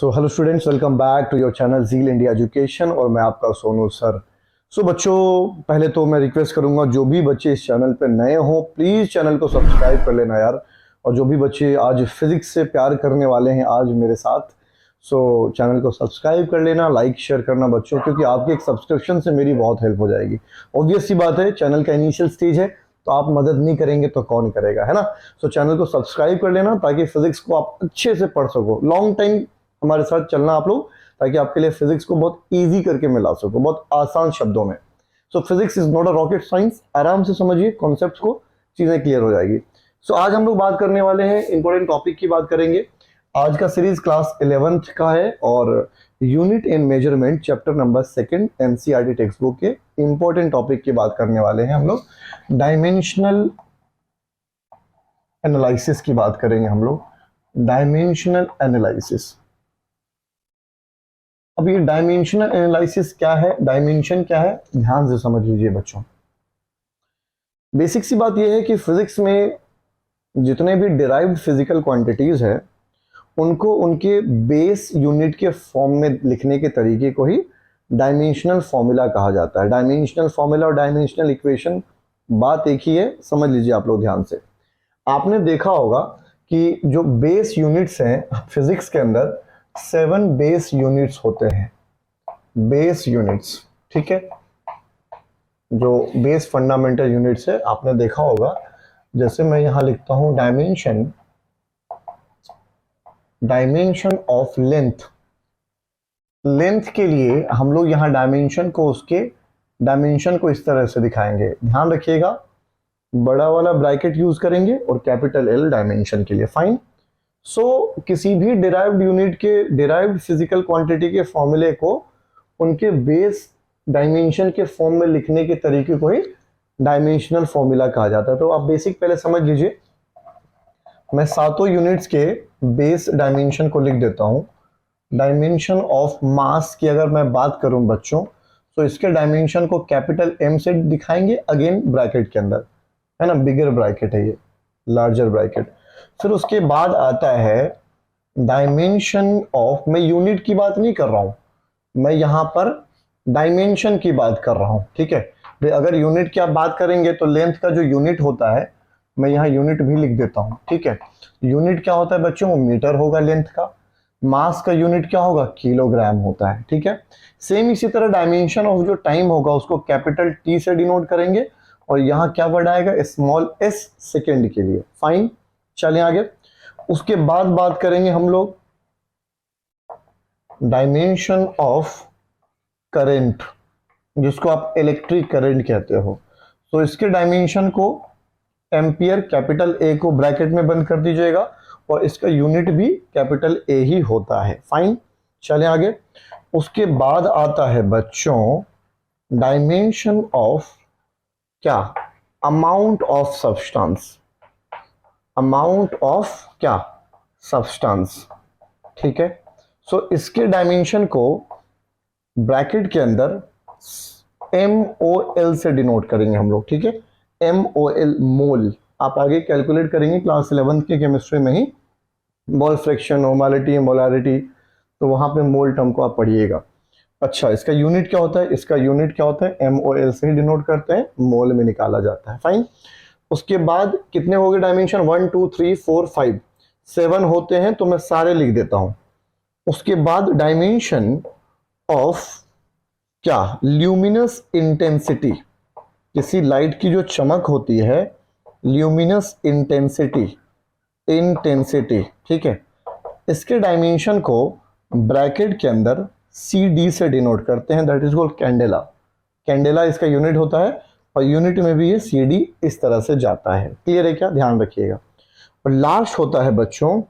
So hello students, welcome back to your channel Zeal India education और मैं आपका Sonu sir. सो बच्चों, पहले तो मैं रिक्वेस्ट करूंगा जो भी बच्चे इस चैनल पे नए हों प्लीज़ चैनल को सब्सक्राइब कर लेना यार। और जो भी बच्चे आज फिज़िक्स से प्यार करने वाले हैं आज मेरे साथ, सो चैनल को सब्सक्राइब कर लेना, लाइक शेयर करना बच्चों, क्योंकि आपके एक सब्सक्रिप्शन से मेरी बहुत हेल्प हो जाएगी। ऑब्वियस सी बात है, चैनल का इनिशियल स्टेज है तो आप मदद नहीं करेंगे तो कौन करेगा, है ना। सो चैनल को सब्सक्राइब कर लेना ताकि फिजिक्स को आप अच्छे से पढ़ सको। लॉन्ग टाइम हमारे साथ चलना आप लोग, ताकि आपके लिए फिजिक्स को बहुत इजी करके मैं ला सकूं, बहुत आसान शब्दों में। सो physics is not a rocket science, आराम से समझिए कॉन्सेप्ट्स को, चीजें क्लियर हो जाएगी। सो आज हम लोग बात करने वाले हैं, इंपॉर्टेंट टॉपिक की बात करेंगे। आज का सीरीज क्लास 11th का है और unit in measurement chapter number 2 NCERT text book के इंपॉर्टेंट टॉपिक की बात करने वाले हैं हम लोग। डायमेंशनल एनालिसिस की बात करेंगे हम लोग, डायमेंशनल एनालिसिस। अब ये डायमेंशनल एनालिसिस क्या है, डायमेंशन क्या है, ध्यान से समझ लीजिए बच्चों। बेसिक सी बात यह है कि फिजिक्स में जितने भी डिराइव्ड फिजिकल क्वांटिटीज है उनको उनके बेस यूनिट के फॉर्म में लिखने के तरीके को ही डायमेंशनल फॉर्मूला कहा जाता है। डायमेंशनल फॉर्मूला और डायमेंशनल इक्वेशन बात एक ही है, समझ लीजिए आप लोग ध्यान से। आपने देखा होगा कि जो बेस यूनिट्स हैं फिजिक्स के अंदर 7 बेस यूनिट्स होते हैं, बेस यूनिट्स, ठीक है। जो बेस फंडामेंटल यूनिट्स है आपने देखा होगा, जैसे मैं यहां लिखता हूं डायमेंशन ऑफ लेंथ। लेंथ के लिए हम लोग यहां डायमेंशन को, उसके डायमेंशन को इस तरह से दिखाएंगे, ध्यान रखिएगा। बड़ा वाला ब्रैकेट यूज करेंगे और कैपिटल एल डायमेंशन के लिए, फाइन। सो किसी भी डिराइव्ड यूनिट के, डिराइव्ड फिजिकल क्वांटिटी के फॉर्मूले को उनके बेस डायमेंशन के फॉर्म में लिखने के तरीके को ही डायमेंशनल फॉर्मूला कहा जाता है। तो आप बेसिक पहले समझ लीजिए, मैं सातों यूनिट्स के बेस डायमेंशन को लिख देता हूं। डायमेंशन ऑफ मास की अगर मैं बात करूं बच्चों, तो इसके डायमेंशन को कैपिटल एम से दिखाएंगे, अगेन ब्रैकेट के अंदर, है ना, बिगर ब्रैकेट है ये, लार्जर ब्रैकेट। फिर उसके बाद आता है डायमेंशन ऑफ, मैं यूनिट की बात नहीं कर रहा हूं, मैं यहां पर डायमेंशन की बात कर रहा हूं, ठीक है। अगर यूनिट की आप बात करेंगे तो लेंथ का जो यूनिट होता है, मैं यहां यूनिट भी लिख देता हूं, ठीक है। यूनिट क्या होता है बच्चों, वो मीटर होगा लेंथ का। मास का यूनिट क्या होगा, किलोग्राम होता है, ठीक है। सेम इसी तरह डायमेंशन ऑफ जो टाइम होगा उसको कैपिटल टी से डिनोट करेंगे, और यहां क्या वर्ड आएगा, स्मॉल एस, सेकेंड के लिए, फाइन। चलें आगे। उसके बाद बात करेंगे हम लोग डायमेंशन ऑफ करंट, जिसको आप इलेक्ट्रिक करंट कहते हो। तो इसके डायमेंशन को एम्पियर, कैपिटल ए को ब्रैकेट में बंद कर दीजिएगा, और इसका यूनिट भी कैपिटल ए ही होता है, फाइन। चलें आगे। उसके बाद आता है बच्चों डायमेंशन ऑफ क्या, amount of substance, amount of क्या, सब्सटेंस, ठीक है। सो इसके डायमेंशन को ब्रैकेट के अंदर MOL से डिनोट करेंगे हम लोग, ठीक है। MOL, मोल। आप आगे कैलकुलेट करेंगे क्लास 11th के केमिस्ट्री में ही, मोल फ्रैक्शन, नॉर्मलिटी, मोलारिटी, तो वहां पे मोल टर्म को आप पढ़िएगा। अच्छा, इसका यूनिट क्या होता है, इसका यूनिट क्या होता है, MOL से ही डिनोट करते हैं, मोल में निकाला जाता है, फाइन। उसके बाद कितने हो गए डायमेंशन, 1 2 3 4 5 7 होते हैं, तो मैं सारे लिख देता हूं। उसके बाद डायमेंशन ऑफ क्या, ल्यूमिनस इंटेंसिटी, किसी लाइट की जो चमक होती है, ल्यूमिनस इंटेंसिटी, इंटेंसिटी, ठीक है। इसके डायमेंशन को ब्रैकेट के अंदर CD से डिनोट करते हैं, that is called candela. Candela इसका यूनिट होता है, और यूनिट में भी ये CD इस तरह से जाता है, क्लियर है क्या, ध्यान रखिएगा। और लास्ट होता है बच्चों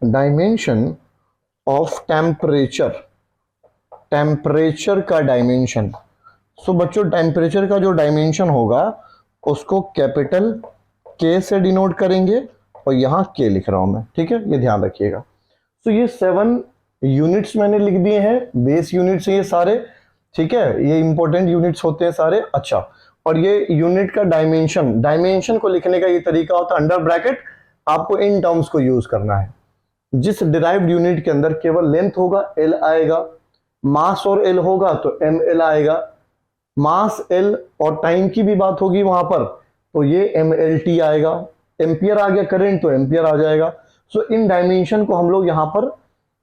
डायमेंशन ऑफ टेम्परेचर, टेम्परेचर का डायमेंशन। सो बच्चों टेम्परेचर का जो डायमेंशन होगा उसको कैपिटल K से डिनोट करेंगे, और यहां K लिख रहा हूं मैं, ठीक है, ये ध्यान रखिएगा। तो ये 7 यूनिट्स मैंने लिख दिए हैं, बेस यूनिट्स ये सारे, ठीक है, ये इंपॉर्टेंट यूनिट्स होते हैं सारे। अच्छा, और ये यूनिट का डायमेंशन, डायमेंशन को लिखने का ये तरीका होता है अंडर ब्रैकेट आपको इन टर्म्स को यूज करना है। जिस डिराइव्ड यूनिट के अंदर केवल लेंथ होगा एल आएगा, मास और एल होगा तो एम एल आएगा, मास एल और टाइम की भी बात होगी वहां पर तो ये एम एल टी आएगा, एम्पियर आ गया करंट तो एम्पियर आ जाएगा। सो इन डायमेंशन को हम लोग यहाँ पर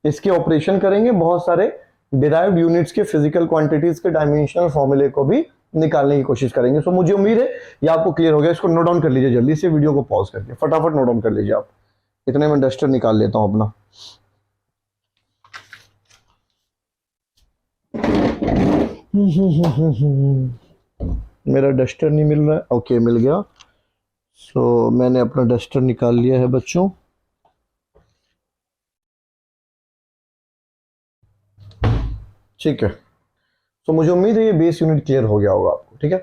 इसके ऑपरेशन करेंगे, बहुत सारे डिराइव्ड यूनिट्स के फिजिकल क्वांटिटीज के डायमेंशनल फॉर्मूले को भी निकालने की कोशिश करेंगे। सो मुझे उम्मीद है ये आपको क्लियर हो गया। इसको नोट डाउन कर लीजिए, जल्दी से वीडियो को पॉज करके फटाफट नोट डाउन कर लीजिए आप। इतने में डस्टर निकाल लेता हूं अपना। मेरा डस्टर नहीं मिल रहा है, ओके मिल गया। सो मैंने अपना डस्टर निकाल लिया है बच्चों। ठीक है, तो मुझे उम्मीद है ये बेस यूनिट क्लियर हो गया होगा आपको। ठीक है,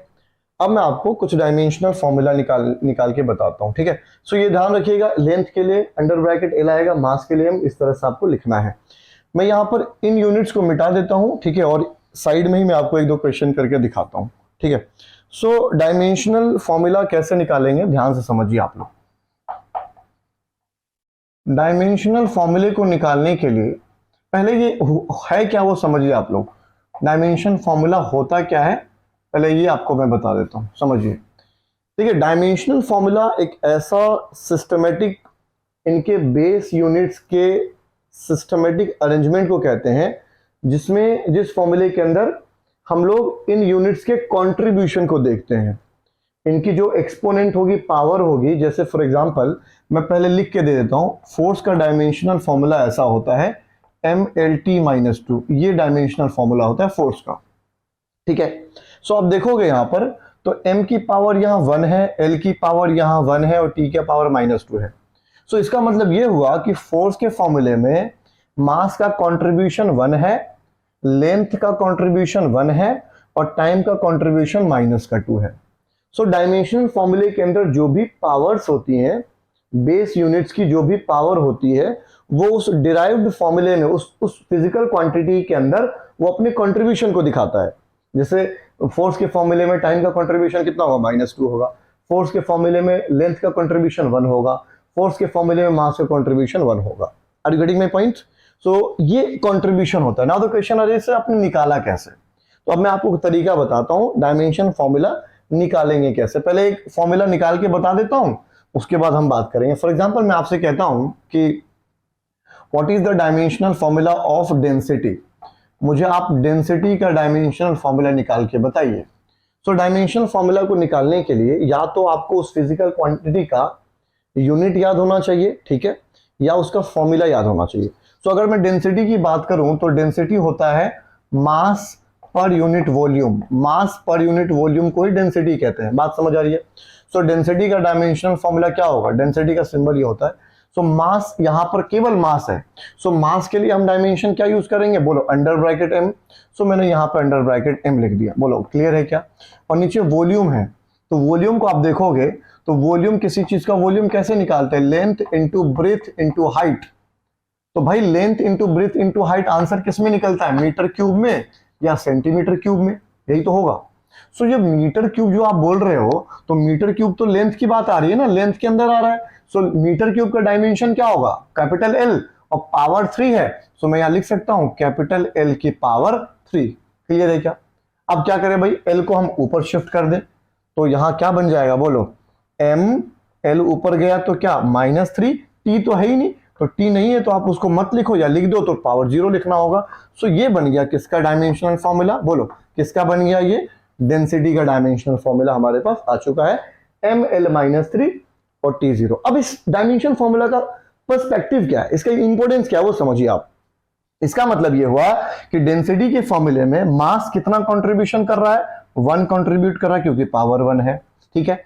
अब मैं आपको कुछ डायमेंशनल फॉर्मूला निकाल के बताता हूं। ठीक है, सो ये ध्यान रखिएगा, लेंथ के लिए अंडर ब्रैकेट एल आएगा, मास के लिए एम, इस तरह से आपको लिखना है। मैं यहाँ पर इन यूनिट्स को मिटा देता हूं। ठीक है, और साइड में ही मैं आपको एक दो क्वेश्चन करके दिखाता हूं। ठीक है, सो डायमेंशनल फॉर्मूला कैसे निकालेंगे ध्यान से समझिए आप लोग। डायमेंशनल फॉर्मूले को निकालने के लिए पहले ये है क्या वो समझिए आप लोग। डायमेंशन फॉर्मूला होता क्या है पहले ये आपको मैं बता देता हूं, समझिए। देखिए, डायमेंशनल फॉर्मूला एक ऐसा सिस्टमेटिक, इनके बेस यूनिट्स के सिस्टमेटिक अरेंजमेंट को कहते हैं, जिसमें जिस फॉर्मूले के अंदर हम लोग इन यूनिट्स के कंट्रीब्यूशन को देखते हैं। इनकी जो एक्सपोनेंट होगी, पावर होगी, जैसे फॉर एग्जांपल मैं पहले लिख के दे देता हूं, फोर्स का डायमेंशनल फॉर्मूला ऐसा होता है MLT-2, ये डायमेंशनल फॉर्मूला होता है फोर्स का। ठीक है, सो आप देखोगे यहां पर तो m की पावर यहां 1 है, l की पावर यहां 1 है और t की पावर -2 है। सो इसका मतलब ये हुआ कि फोर्स के फॉर्मूले में मास का कंट्रीब्यूशन 1 है, लेंथ का कंट्रीब्यूशन 1 है और टाइम का कंट्रीब्यूशन -2 है। सो डायमेंशनल फॉर्मूले के अंदर जो भी पावर्स होती हैं, बेस यूनिट्स की जो भी पावर होती है, वो उस डिराइव्ड फॉर्मूले में उस फिजिकल क्वांटिटी के अंदर वो अपने कंट्रीब्यूशन को दिखाता है। जैसे फोर्स के फॉर्मूले में टाइम का कंट्रीब्यूशन कितना होगा, -2 होगा। फोर्स के फॉर्मूले में लेंथ का कंट्रीब्यूशन 1 होगा। फोर्स के फॉर्मूले में मास का कंट्रीब्यूशन 1 होगा। Are you getting my point? So ये कंट्रीब्यूशन होता है। नाउ द क्वेश्चन अरे से आपने निकाला कैसे, तो अब मैं आपको तरीका बताता हूं डायमेंशन फॉर्मूला निकालेंगे कैसे। पहले एक फॉर्मूला निकाल के बता देता हूं, उसके बाद हम बात करेंगे। फॉर एग्जांपल मैं आपसे कहता हूं कि what is the dimensional formula of density, मुझे आप डेंसिटी का डायमेंशनल फॉर्मूला निकाल के बताइए। सो डायमेंशनल फॉर्मूला को निकालने के लिए या तो आपको उस फिजिकल क्वांटिटी का यूनिट याद होना चाहिए, ठीक है, या उसका फॉर्मूला याद होना चाहिए। सो अगर मैं डेंसिटी की बात करूं तो डेंसिटी होता है मास पर यूनिट वॉल्यूम। मास पर यूनिट वॉल्यूम को ही डेंसिटी कहते हैं। बात समझ आ रही है? सो डेंसिटी का डायमेंशनल फॉर्मूला क्या होगा, डेंसिटी का सिंबल ये होता है। सो मास यहां पर केवल मास है। सो मास के लिए हम डायमेंशन क्या यूज करेंगे, बोलो अंडर ब्रैकेट m। सो मैंने यहां पर अंडर ब्रैकेट m लिख दिया, बोलो क्लियर है क्या। और नीचे वॉल्यूम है, तो वॉल्यूम को आप देखोगे तो वॉल्यूम किसी चीज का वॉल्यूम कैसे निकालते हैं, length into breadth into height. तो भाई length into breadth into height answer किस में निकलता है, मीटर क्यूब में या सेंटीमीटर क्यूब में, यही तो होगा। सो जब मीटर क्यूब जो आप बोल रहे हो तो मीटर क्यूब तो लेंथ की बात आ रही है ना, लेंथ के अंदर आ रहा है। सो मीटर क्यूब का डायमेंशन क्या होगा, कैपिटल L, और पावर 3 है। सो मैं यहां लिख सकता हूं कैपिटल L की पावर 3। क्लियर है क्या? अब क्या करें भाई, L को हम ऊपर शिफ्ट कर दें तो यहां क्या बन जाएगा, बोलो m, L ऊपर गया तो क्या -3, t तो है ही नहीं, तो t नहीं है तो आप उसको मत लिखो या लिख दो तो पावर 0 लिखना होगा। सो ये बन गया किसका डायमेंशनल फॉर्मूला, बोलो किसका बन गया, ये डेंसिटी का डायमेंशनल फॉर्मूला हमारे पास आ चुका है, ml-3 और t0। अब इस डायमेंशन फॉर्मूला का पर्सपेक्टिव क्या है, इसका इंपॉर्टेंस क्या है वो समझिए आप। इसका मतलब ये हुआ कि डेंसिटी के फॉर्मूले में मास कितना कंट्रीब्यूशन कर रहा है, 1 कंट्रीब्यूट कर रहा है क्योंकि पावर 1 है, ठीक है।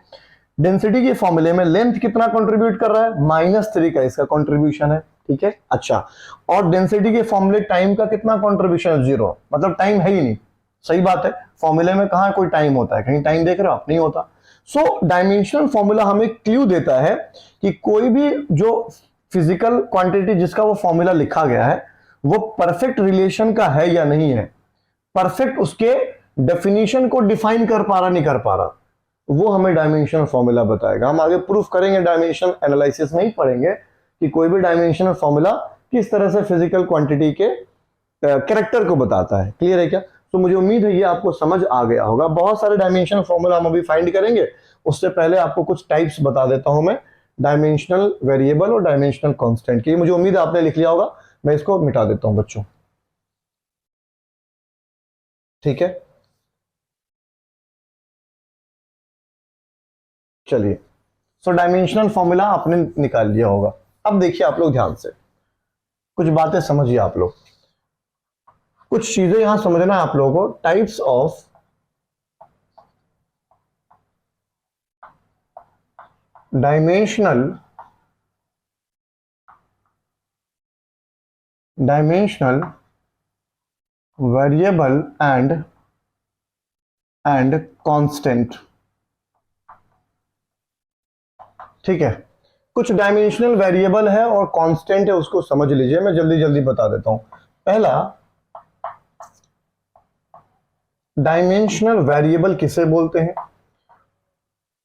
डेंसिटी के फॉर्मूले में लेंथ कितना कंट्रीब्यूट कर रहा है, -3 का इसका कंट्रीब्यूशन है, ठीक है। अच्छा, और डेंसिटी के फॉर्मूले टाइम का कितना कंट्रीब्यूशन है, 0, मतलब टाइम है ही नहीं। सही बात है, फॉर्मूले में कहां कोई टाइम होता है, कहीं टाइम देख रहे हो आप, नहीं होता। सो डायमेंशनल फॉर्मूला हमें क्लू देता है कि कोई भी जो फिजिकल क्वांटिटी जिसका वो फॉर्मूला लिखा गया है वो परफेक्ट रिलेशन का है या नहीं है, परफेक्ट उसके डेफिनेशन को डिफाइन कर पा रहा नहीं कर पा रहा। वो हमें डायमेंशनल फॉर्मूला बताएगा। हम आगे प्रूफ करेंगे, डायमेंशन एनालिसिस में ही पढ़ेंगे कि कोई भी डायमेंशनल फॉर्मूला किस तरह से फिजिकल क्वांटिटी के कैरेक्टर को बताता है। क्लियर है क्या? तो मुझे उम्मीद है ये आपको समझ आ गया होगा। बहुत सारे डायमेंशनल फॉर्मूला हम अभी फाइंड करेंगे, उससे पहले आपको कुछ टाइप्स बता देता हूं मैं, डायमेंशनल वेरिएबल और डायमेंशनल कांस्टेंट की। मुझे उम्मीद है आपने लिख लिया होगा, मैं इसको मिटा देता हूं बच्चों, ठीक है? चलिए, सो डायमेंशनल फॉर्मूला आपने निकाल लिया होगा। अब देखिए आप लोग ध्यान से, कुछ बातें समझिए आप लोग, कुछ चीजें यहां समझना है आप लोगों को। Types of dimensional variable and constant, ठीक है? कुछ डायमेंशनल वेरिएबल है और कांस्टेंट है, उसको समझ लीजिए। मैं जल्दी जल्दी बता देता हूं। पहला, डायमेंशनल वेरिएबल किसे बोलते हैं?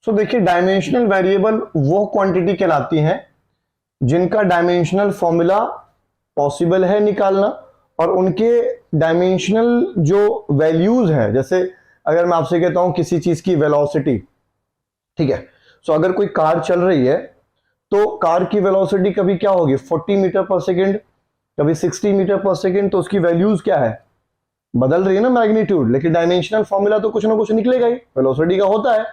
सो देखिए, डायमेंशनल वेरिएबल वो क्वांटिटी कहलाती हैं जिनका डायमेंशनल फॉर्मूला पॉसिबल है निकालना, और उनके डायमेंशनल जो वैल्यूज हैं, जैसे अगर मैं आपसे कहता हूं किसी चीज की वेलोसिटी, ठीक है? सो अगर कोई कार चल रही है तो कार की वेलोसिटी कभी क्या होगी, 40 मीटर पर सेकेंड, कभी 60 मीटर पर सेकेंड, तो उसकी वैल्यूज क्या है, बदल रही है ना मैग्नीट्यूड, लेकिन डायमेंशनल फॉर्मूला तो कुछ ना कुछ निकलेगा ही, वेलोसिटी का होता है।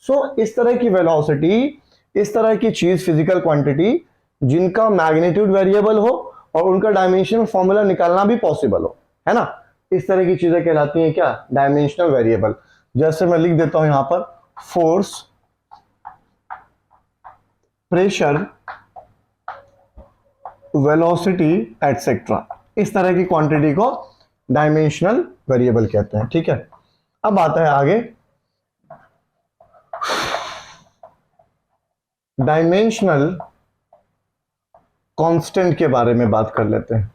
सो इस तरह की वेलोसिटी, इस तरह की चीज, फिजिकल क्वांटिटी जिनका मैग्नीट्यूड वेरिएबल हो और उनका डायमेंशनल फॉर्मूला निकालना भी पॉसिबल हो, है ना, इस तरह की चीजें कहलाती हैं क्या, डायमेंशनल वेरिएबल। जैसे मैं लिख देता हूं यहां पर, फोर्स, प्रेशर, वेलोसिटी एटसेट्रा, इस तरह की क्वांटिटी को डायमेंशनल वेरिएबल कहते हैं, ठीक है? अब आता है आगे डायमेंशनल कांस्टेंट के बारे में बात कर लेते हैं,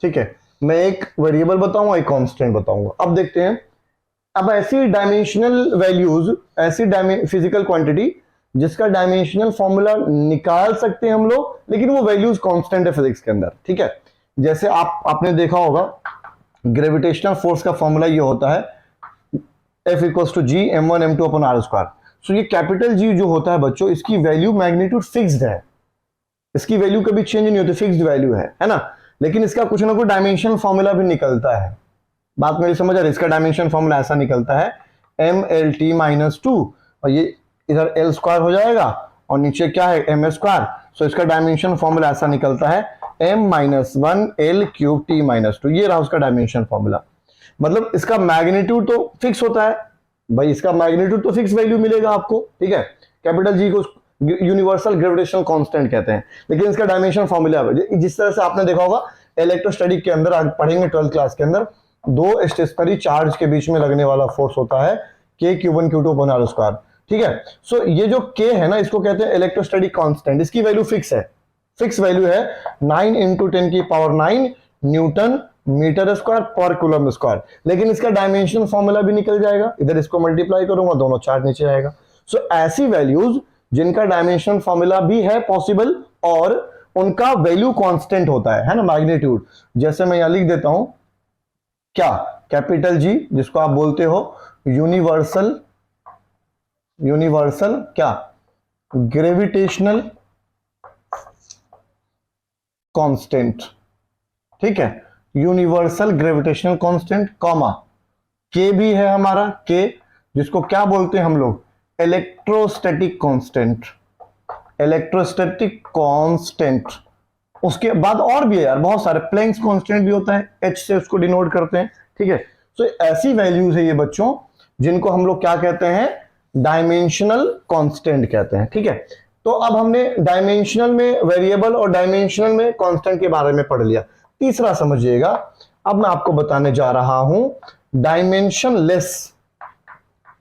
ठीक है? मैं एक वेरिएबल बताऊंगा, एक कांस्टेंट बताऊंगा। अब देखते हैं, अब ऐसी डायमेंशनल वैल्यूज, ऐसी फिजिकल क्वांटिटी जिसका डायमेंशनल फॉर्मूला निकाल सकते हैं हम लोग, लेकिन वो वैल्यूज कांस्टेंट है फिजिक्स के अंदर, ठीक है? जैसे आपने देखा होगा ग्रेविटेशनल फोर्स का फॉर्मूला ये होता है F equals to G m1 m2 upon r square. So ये कैपिटल G जो होता है बच्चों, इसकी वैल्यू मैग्नीट्यूड फिक्स्ड है, इसकी वैल्यू कभी चेंज नहीं होती, फिक्स्ड वैल्यू है ना? लेकिन इसका कुछ ना कुछ डायमेंशन फॉर्मूला भी निकलता है। बात मेरी समझ आ रही है? इसका डायमेंशन फॉर्मूला ऐसा निकलता है mlt-2, और ये इधर l स्क्वायर हो जाएगा और नीचे क्या है, m स्क्वायर। सो इसका डायमेंशन फॉर्मूला ऐसा निकलता है m-1l3t-2। ये रहा उसका डायमेंशन फॉर्मूला। मतलब इसका मैग्नीट्यूड तो फिक्स होता है भाई, इसका मैग्नीट्यूड तो फिक्स वैल्यू मिलेगा आपको, ठीक है? कैपिटल जी को यूनिवर्सल ग्रेविटेशनल कांस्टेंट कहते हैं, लेकिन इसका डायमेंशन फॉर्मूला, जिस तरह से आपने देखा होगा इलेक्ट्रोस्टैटिक के अंदर, आज पढ़ेंगे 12th क्लास के अंदर, दो स्टेशनरी चार्ज के बीच में लगने वाला फोर्स होता है K-Q1 Q2 upon r square, ठीक है? सो ये जो K है ना, इसको कहते हैं इलेक्ट्रोस्टैटिक कांस्टेंट। इसकी वैल्यू फिक्स है, फिक्स वैल्यू है 9 × 10⁹ न्यूटन मीटर स्क्वायर पर कूलम स्क्वायर। लेकिन इसका डायमेंशन फॉर्मूला भी निकल जाएगा, इधर इसको मल्टीप्लाई करूंगा, दोनों चार्ज नीचे आएगा। सो ऐसी वैल्यूज जिनका डायमेंशन फॉर्मूला भी है पॉसिबल और उनका वैल्यू कांस्टेंट होता है ना, मैग्नीट्यूड। जैसे मैं यहां लिख देता हूं क्या, कैपिटल जी, जिसको आप बोलते हो यूनिवर्सल क्या, ग्रेविटेशनल कांस्टेंट, ठीक है? यूनिवर्सल ग्रेविटेशनल कांस्टेंट, कॉमा के भी है हमारा, के जिसको क्या बोलते हैं हम लोग, इलेक्ट्रोस्टैटिक कांस्टेंट, इलेक्ट्रोस्टैटिक कांस्टेंट। उसके बाद और भी है यार बहुत सारे, प्लैंक्स कांस्टेंट भी होता है, एच से उसको डिनोट करते हैं, ठीक है? सो ऐसी वैल्यूज है ये बच्चों जिनको हम लोग क्या कहते हैं, डायमेंशनल कांस्टेंट कहते हैं, ठीक है? तो अब हमने डायमेंशनल में वेरिएबल और डायमेंशनल में कांस्टेंट के बारे में पढ़ लिया। तीसरा समझिएगा, अब मैं आपको बताने जा रहा हूं डायमेंशनलेस,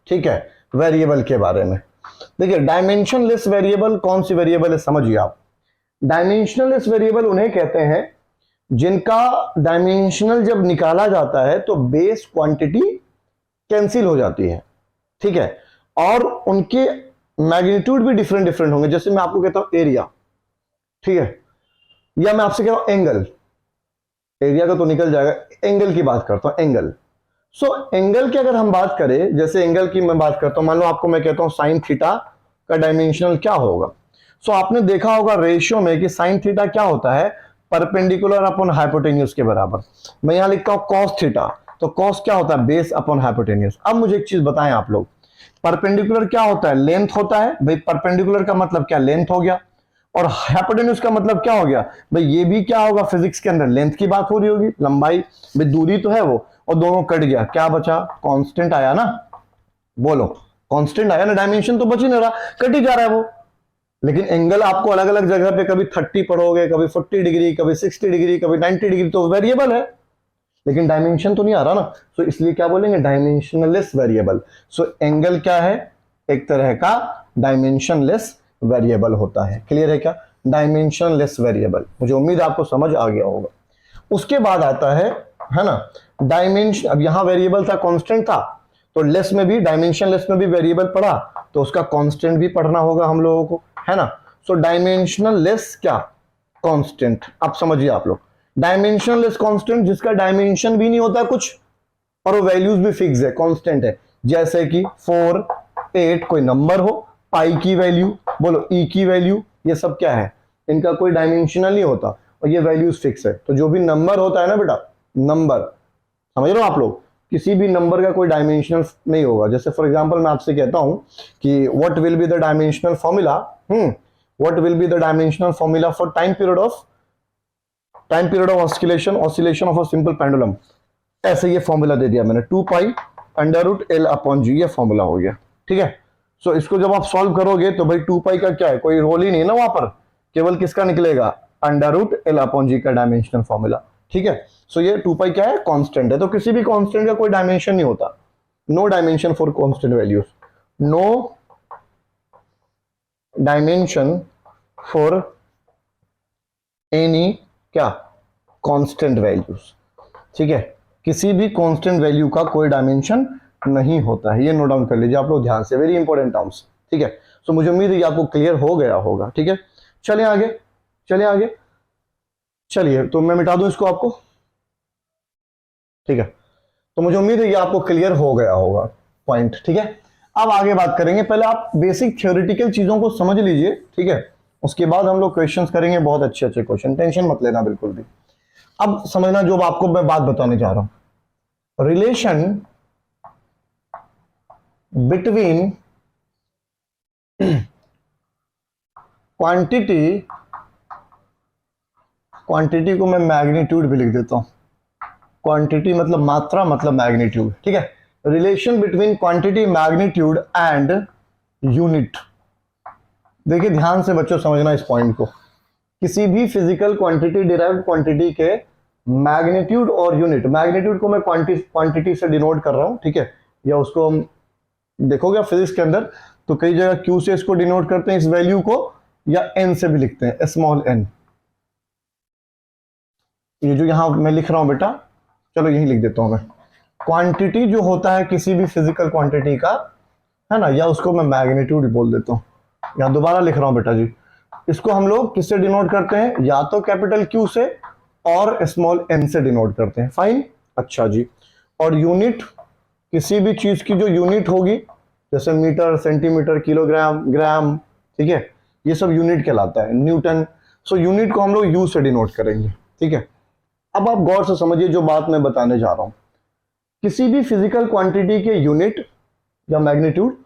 ठीक है, वेरिएबल के बारे में। देखिए डायमेंशनलेस वेरिएबल कौन सी वेरिएबल है, समझिए आप। डायमेंशनलेस वेरिएबल उन्हें कहते हैं जिनका डायमेंशनल जब निकाला जाता है तो बेस क्वांटिटी कैंसिल हो जाती है, ठीक है, और उनके मैग्नीट्यूड भी डिफरेंट डिफरेंट होंगे। जैसे मैं आपको कहता हूं एरिया, ठीक है, या मैं आपसे कह रहा हूं एंगल, एरिया का तो निकल जाएगा, एंगल की बात करता हूं, एंगल। सो एंगल की अगर हम बात करें, जैसे एंगल की मैं बात करता हूं, मान लो आपको मैं कहता हूं साइन थीटा का डायमेंशनल क्या होगा। सो आपने देखा होगा रेशियो में कि साइन थीटा क्या होता है, परपेंडिकुलर अपॉन हाइपोटेन्यूज के बराबर। मैं यहां लिखता हूं कॉस थीटा, तो कॉस क्या होता है, बेस अपॉन हाइपोटेन्यूज। अब मुझे एक चीज बताएं आप लोग, परपेंडिकुलर क्या होता है, लेंथ होता है भाई, परपेंडिकुलर का मतलब क्या, लेंथ हो गया, और हाइपोटेन्यूज का मतलब क्या हो गया भाई, ये भी क्या होगा फिजिक्स के अंदर, लेंथ की बात हो रही होगी, लंबाई, भाई दूरी तो है वो, और दोनों कट गया, क्या बचा, कांस्टेंट आया ना, बोलो कांस्टेंट आया ना, डायमेंशन तो बच ही नहीं रहा, कट ही जा रहा है वो। लेकिन एंगल आपको अलग अलग जगह पे कभी 30 पढ़ोगे, कभी 40 डिग्री, कभी 60 डिग्री, कभी 90 डिग्री, तो वेरिएबल है, लेकिन डायमेंशन तो नहीं आ रहा ना। सो इसलिए क्या बोलेंगे, डायमेंशनलेस वेरिएबल। सो एंगल क्या है, एक तरह का डायमेंशनलेस वेरिएबल होता है। क्लियर है क्या, डायमेंशनलेस वेरिएबल, मुझे उम्मीद आपको समझ आ गया होगा। उसके बाद आता है ना डायमेंशन। अब यहां वेरिएबल था, कांस्टेंट था, तो लेस में भी, डायमेंशनलेस में भी वेरिएबल पढ़ा, तो उसका कांस्टेंट भी पढ़ना होगा हम लोगों को, है ना। सो डायमेंशनल लेस क्या, कांस्टेंट। अब समझिए आप लोग, डायमेंशनलेस कांस्टेंट जिसका डायमेंशन भी नहीं होता कुछ, और वो वैल्यूज भी फिक्स है, कांस्टेंट है। जैसे कि 4, 8 कोई नंबर हो, पाई की वैल्यू, बोलो ई की वैल्यू, ये सब क्या है, इनका कोई डायमेंशनल नहीं होता, और ये वैल्यूज फिक्स है। तो जो भी नंबर होता है ना बेटा, नंबर, समझ रहे हो आप लोग, किसी भी नंबर का कोई डायमेंशनल नहीं होगा। जैसे फॉर एग्जांपल मैं आपसे कहता हूं कि what will be the dimensional formula, what will be the dimensional formula for time period of oscillation of a simple pendulum, ऐसे ये फॉर्मूला दे दिया मैंने, 2 pi under root L upon G, ये फॉर्मूला हो गया, ठीक है। सो इसको जब आप सॉल्व करोगे तो भाई 2 पाई का क्या है, कोई रोल ही नहीं है ना वहां पर, केवल किसका निकलेगा, अंडर रूट एल अपॉन जी का डायमेंशनल फॉर्मूला, ठीक है। सो ये 2 पाई क्या है, कांस्टेंट है, तो किसी भी कांस्टेंट का कोई डायमेंशन नहीं होता, no dimension for constant values, no dimension for any क्या, कांस्टेंट वैल्यूज, ठीक है। किसी भी कांस्टेंट वैल्यू का कोई डायमेंशन नहीं होता है, ये नोट डाउन कर लीजिए आप लोग ध्यान से, वेरी इंपॉर्टेंट टर्म्स, ठीक है। सो मुझे उम्मीद है कि आपको क्लियर हो गया होगा, ठीक है। चलिए आगे, चलिए आगे, चलिए तो मैं मिटा दूं इसको आपको, ठीक है। तो मुझे उम्मीद है कि आपको क्लियर हो गया होगा पॉइंट, ठीक है। अब आगे बात करेंगे, पहले आप बेसिक थ्योरेटिकल चीजों को समझ लीजिए, ठीक है, उसके बाद हम लोग क्वेश्चंस करेंगे, बहुत अच्छे अच्छे क्वेश्चन, टेंशन मत लेना बिल्कुल भी। अब समझना जो आपको मैं बात बताने जा रहा हूं, रिलेशन बिटवीन क्वांटिटी को मैं मैग्नीट्यूड भी लिख देता हूं, क्वांटिटी मतलब मात्रा, मतलब मैग्नीट्यूड, ठीक है। Relation between quantity, magnitude and unit. देखिए ध्यान से बच्चों समझना इस पॉइंट को, किसी भी फिजिकल क्वांटिटी, डिराइव्ड क्वांटिटी के मैग्नीट्यूड और यूनिट, मैग्नीट्यूड को मैं क्वांटिटी से डिनोट कर रहा हूं, ठीक है, या उसको हम देखोगे आप फिजिक्स के अंदर तो कई जगह क्यू से इसको डिनोट करते हैं इस वैल्यू को, या एन से भी लिखते हैं, स्मॉल एन। ये जो यहां मैं लिख रहा हूं बेटा, चलो यही लिख देता हूं मैं, क्वांटिटी जो होता है किसी भी फिजिकल क्वांटिटी का, है ना, या उसको मैं मैग्नीट्यूड बोल देता हूं। यहां दोबारा लिख रहा हूं बेटा जी, इसको हम लोग किससे डिनोट करते हैं, या तो कैपिटल क्यू से और स्मॉल एन से डिनोट करते हैं, फाइन, अच्छा जी। और यूनिट, किसी भी चीज की जो यूनिट होगी, जैसे मीटर, सेंटीमीटर, किलोग्राम, ग्राम, ठीक है, ये सब यूनिट कहलाता है, न्यूटन। सो यूनिट को हम लोग यू से डिनोट करेंगे, ठीक है। अब आप गौर से समझिए जो बात मैं बताने जा रहा हूं, किसी भी फिजिकल क्वांटिटी के यूनिट या मैग्नीट्यूड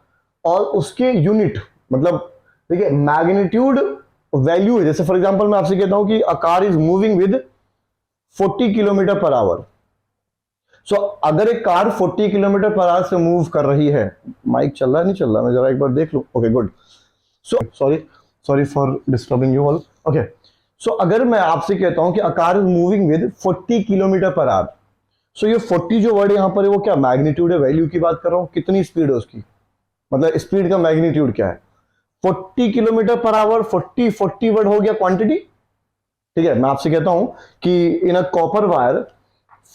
और उसके यूनिट, मतलब देखिए मैग्नीट्यूड वैल्यू है, जैसे फॉर एग्जांपल मैं आपसे कहता हूं कि a car is moving with 40 kilometre per hour. So अगर एक कार 40 किलोमीटर पर आवर से मूव कर रही है, माइक चल रहा है नहीं चल रहा, मैं जरा एक बार देख लूं, okay good. So sorry for disturbing you all, okay. So अगर मैं आपसे कहता हूं कि a car is moving with 40 kilometre per hour, so ये 40 जो वर्ड यहां पर है वो क्या, मैग्नीट्यूड है, वैल्यू की बात कर रहा हूं, कितनी स्पीड है उसकी, मतलब स्पीड का मैग्नीट्यूड क्या है, 40 किलोमीटर पर आवर, 40 वर्ड हो गया क्वांटिटी, ठीक है। मैं आपसे कहता हूं कि in a copper wire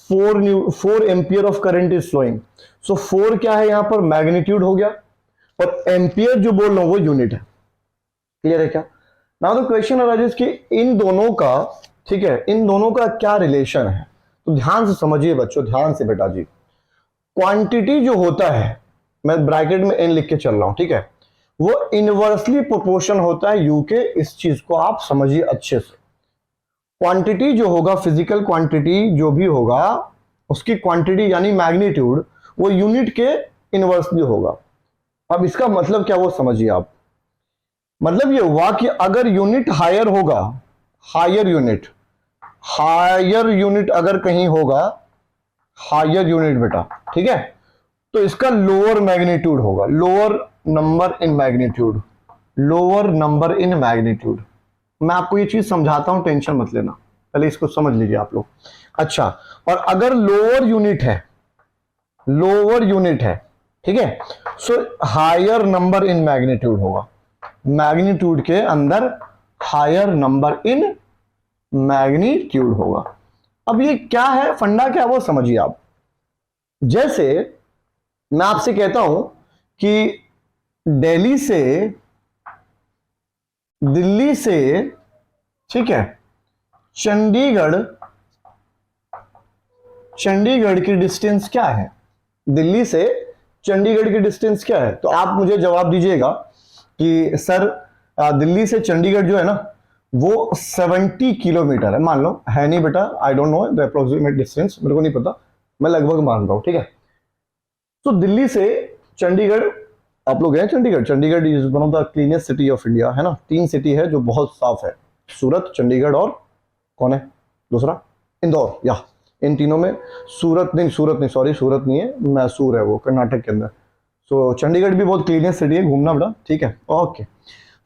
4 ampere of current is flowing. So 4 क्या है यहां पर, मैग्नीट्यूड हो गया, और एम्पियर जो बोल रहा हूं वो यूनिट है। क्लियर है क्या? नाउ द क्वेश्चन अराइजेस कि इन दोनों का, ठीक है, इन दोनों का क्या रिलेशन है। तो ध्यान से समझिए बच्चों, ध्यान से बेटा जी। क्वांटिटी जो होता है, मैं ब्रैकेट में एन लिख के चल रहा हूं, ठीक है, वो इनवर्सली प्रोपोर्शन होता है यू के। इस चीज को आप समझिए अच्छे से। क्वांटिटी जो होगा, फिजिकल क्वांटिटी जो भी होगा, उसकी क्वांटिटी यानी मैग्नीट्यूड वो यूनिट के इनवर्सली होगा। अब इसका मतलब क्या वो समझिए आप। मतलब ये हुआ कि अगर यूनिट हायर होगा, हायर यूनिट अगर कहीं होगा, हायर यूनिट बेटा, ठीक है, तो इसका लोअर मैग्नीट्यूड होगा, लोअर नंबर इन मैग्नीट्यूड। मैं आपको ये चीज समझाता हूं, टेंशन मत लेना, पहले इसको समझ लीजिए आप लोग। अच्छा, और अगर लोअर यूनिट है, ठीक है, so higher number in magnitude होगा, मैग्नीट्यूड के अंदर हायर नंबर इन मैग्नीट्यूड होगा। अब ये क्या है, फंडा क्या वो समझिए आप। जैसे मैं आपसे कहता हूं कि दिल्ली से, ठीक है, चंडीगढ़ की डिस्टेंस क्या है, दिल्ली से चंडीगढ़ की डिस्टेंस क्या है। तो आप मुझे जवाब दीजिएगा कि सर दिल्ली से चंडीगढ़ जो है ना वो 70 किलोमीटर है, मान लो, है नहीं बेटा, I don't know the approximate distance, मेरे को नहीं पता, मैं लगभग मान रहा हूं, ठीक है। तो दिल्ली से चंडीगढ़, आप लोग गए Chandigarh is one of the cleanest city of India, है ना। 3 सिटी है जो बहुत साफ है, सूरत, चंडीगढ़ और कौन है दूसरा, इंदौर। या इन तीनों में सूरत नहीं, सूरत नहीं है, मैसूर है वो, कर्नाटक के अंदर। सो चंडीगढ़ भी बहुत क्लीनेस्ट सिटी है, घूमना बेटा, ठीक है, ओके।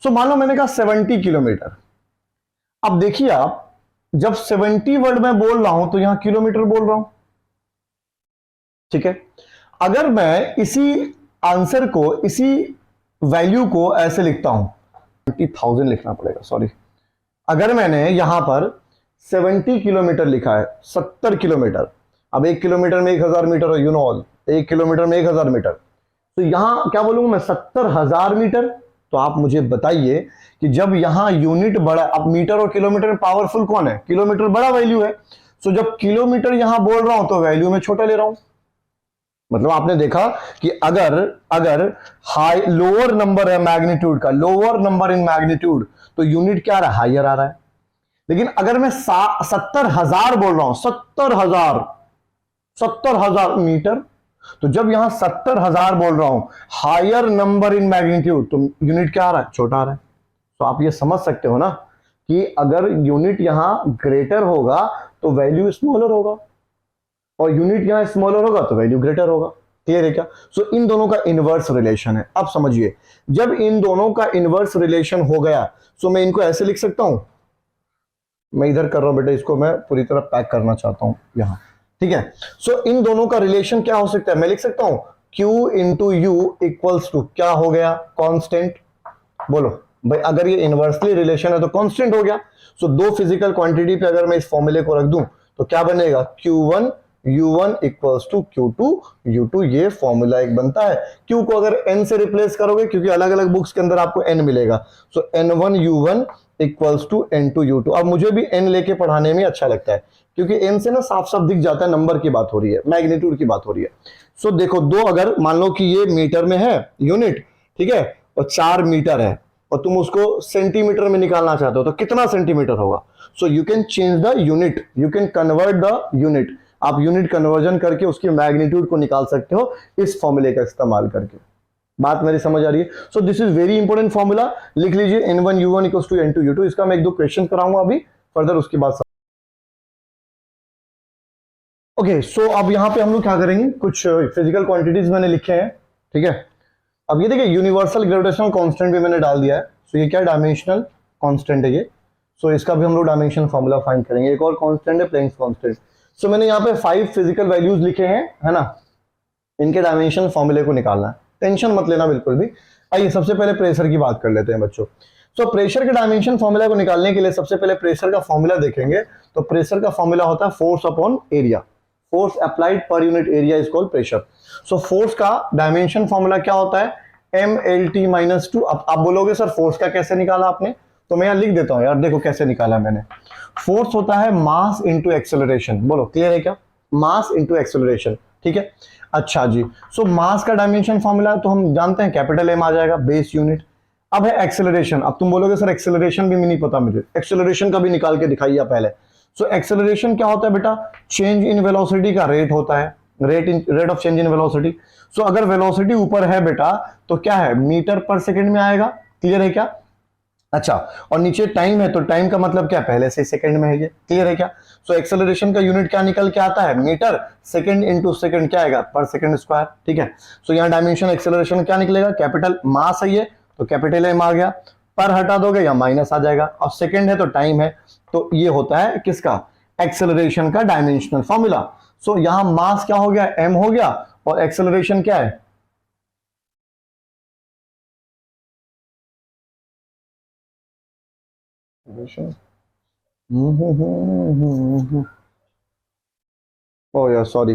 सो मान लो मैंने कहा 70 किलोमीटर। अब देखिए आप, जब 70 वर्ड में बोल रहा हूं तो यहां किलोमीटर बोल रहा हूं, ठीक है। अगर मैं इसी आंसर को, इसी वैल्यू को ऐसे लिखता हूं, 20,000 लिखना पड़ेगा, सॉरी। अगर मैंने यहां पर 70 किलोमीटर लिखा है, 70 किलोमीटर, अब 1 किलोमीटर में 1000 मीटर है, यू नो ऑल, 1 किलोमीटर में 1000 मीटर, तो यहां क्या बोलूंगा मैं, 70,000 मीटर। तो आप मुझे बताइए कि जब यहां यूनिट बड़ा, अब मीटर और किलोमीटर में पावरफुल कौन है, किलोमीटर बड़ा वैल्यू है, सो जब किलोमीटर यहां बोल रहा हूं तो वैल्यू में छोटा ले रहा हूं। मतलब आपने देखा कि अगर हाई लोअर नंबर है मैग्नीट्यूड का, लोअर नंबर इन मैग्नीट्यूड, तो यूनिट क्या आ रहा है, हायर आ रहा है। लेकिन अगर मैं 70,000 बोल रहा हूं, 70,000 मीटर, तो जब यहां 70,000 बोल रहा हूं, हायर नंबर इन मैग्नीट्यूड, तो यूनिट क्या आ रहा है, छोटा आ रहा है। तो आप ये समझ सकते हो ना कि अगर यूनिट यहां ग्रेटर होगा तो वैल्यू स्मॉलर होगा, और यूनिट यहां स्मॉलर होगा तो वैल्यू ग्रेटर होगा। क्लियर है क्या? सो इन दोनों का इनवर्स रिलेशन है। अब समझिए, जब इन दोनों का इनवर्स रिलेशन हो गया, सो मैं इनको ऐसे लिख सकता हूं, मैं इधर कर रहा हूं बेटा, इसको मैं पूरी तरह पैक करना चाहता हूं यहां, ठीक है। सो इन दोनों का रिलेशन क्या हो सकता है, मैं लिख सकता हूं Q into U equals to क्या हो गया, कांस्टेंट। बोलो भाई, अगर ये इनवर्सली रिलेशन है तो कांस्टेंट हो गया। सो दो फिजिकल क्वांटिटी पे अगर मैं इस फॉर्मूले को रख दूं तो क्या बनेगा, Q1 U1 equals to Q2 U2। ये फॉर्मूला एक बनता है। Q को अगर N से रिप्लेस करोगे, क्योंकि अलग अलग बुक्स के अंदर आपको N मिलेगा, सो N1 U1 equals to N2 U2। अब मुझे भी N लेके पढ़ाने में अच्छा लगता है, क्योंकि N से ना साफ साफ दिख जाता है नंबर की बात हो रही है, मैग्नीट्यूड की बात हो रही है। सो देखो, दो, अगर मान लो कि ये मीटर में है यूनिट, ठीक है, और 4 मीटर है, और तुम उसको सेंटीमीटर में निकालना चाहते हो तो कितना सेंटीमीटर होगा। So you can change the unit, you can convert the unit. आप यूनिट कन्वर्जन करके उसकी मैग्नीट्यूड को निकाल सकते हो इस फॉर्मूले का इस्तेमाल करके। बात मेरी समझ आ रही है? So this is very important formula, लिख लीजिए N1 U1 equals to N2 U2। इसका मैं 1-2 क्वेश्चन कराऊंगा अभी फर्दर, उसके बाद ओके। सो अब यहां पे हम लोग क्या करेंगे, कुछ फिजिकल क्वांटिटीज मैंने लिखे हैं, ठीक है। अब ये देखिए, यूनिवर्सल ग्रेविटेशनल कांस्टेंट भी मैंने डाल दिया है। सो ये क्या डायमेंशनल कांस्टेंट है ये। सो इसका भी हम लोग डायमेंशन फॉर्मूला फाइंड करेंगे। एक और कांस्टेंट है प्लैंक्स कांस्टेंट। सो मैंने यहाँ पे 5 फिजिकल वैल्यूज लिखे हैं, है ना, इनके डायमेंशन फॉर्मूले को निकालना है। टेंशन मत लेना बिल्कुल भी। आइए सबसे पहले प्रेशर की बात कर लेते हैं बच्चों। सो प्रेशर के डायमेंशन फॉर्मूला को निकालने के लिए सबसे पहले प्रेशर का फॉर्मूला देखेंगे। तो प्रेशर का फॉर्मूला होता है force upon area. Force applied per unit area is called pressure. So force का डायमेंशन फॉर्मूला क्या होता है, mLT-2। अब आप बोलोगे सर फोर्स का कैसे निकाला आपने, तो मैं यहाँ लिख देता हूं यार, देखो कैसे निकाला मैंने। फोर्स होता है मास इंटू एक्सेलरेशन, बोलो क्लियर है क्या, मास इंटू एक्सेलरेशन, ठीक है। अच्छा जी, सो मास का डायमेंशन फॉर्मूला तो हम जानते हैं कैपिटल एम आ जाएगा बेस यूनिट। अब है एक्सेलरेशन, अब तुम बोलोगे सर एक्सेलरेशन भी नहीं पता मुझे, एक्सेलरेशन का भी निकाल के दिखाइए पहले। सो एक्सेलरेशन क्या होता है बेटा, चेंज इन वेलोसिटी का रेट होता है, rate of change in velocity. So अगर वेलोसिटी ऊपर है बेटा तो क्या है, मीटर पर सेकंड में आएगा, क्लियर है क्या। अच्छा, और नीचे टाइम है तो टाइम का मतलब क्या, पहले से सेकंड में है ये, क्लियर है क्या। सो एक्सेलरेशन का यूनिट क्या निकल के आता है, मीटर सेकंड इंटू सेकंड क्या आएगा, पर सेकंड स्क्वायर, ठीक है। सो यहाँ डायमेंशन एक्सेलरेशन क्या निकलेगा, कैपिटल मास है ये तो कैपिटल एम आ गया, पर हटा दोगे या माइनस आ जाएगा, और सेकंड है तो टाइम है, तो ये होता है किसका, एक्सेलरेशन का डायमेंशनल फॉर्मूला। सो यहां मास क्या हो गया, एम हो गया, और एक्सेलरेशन क्या है, ओ यार सॉरी,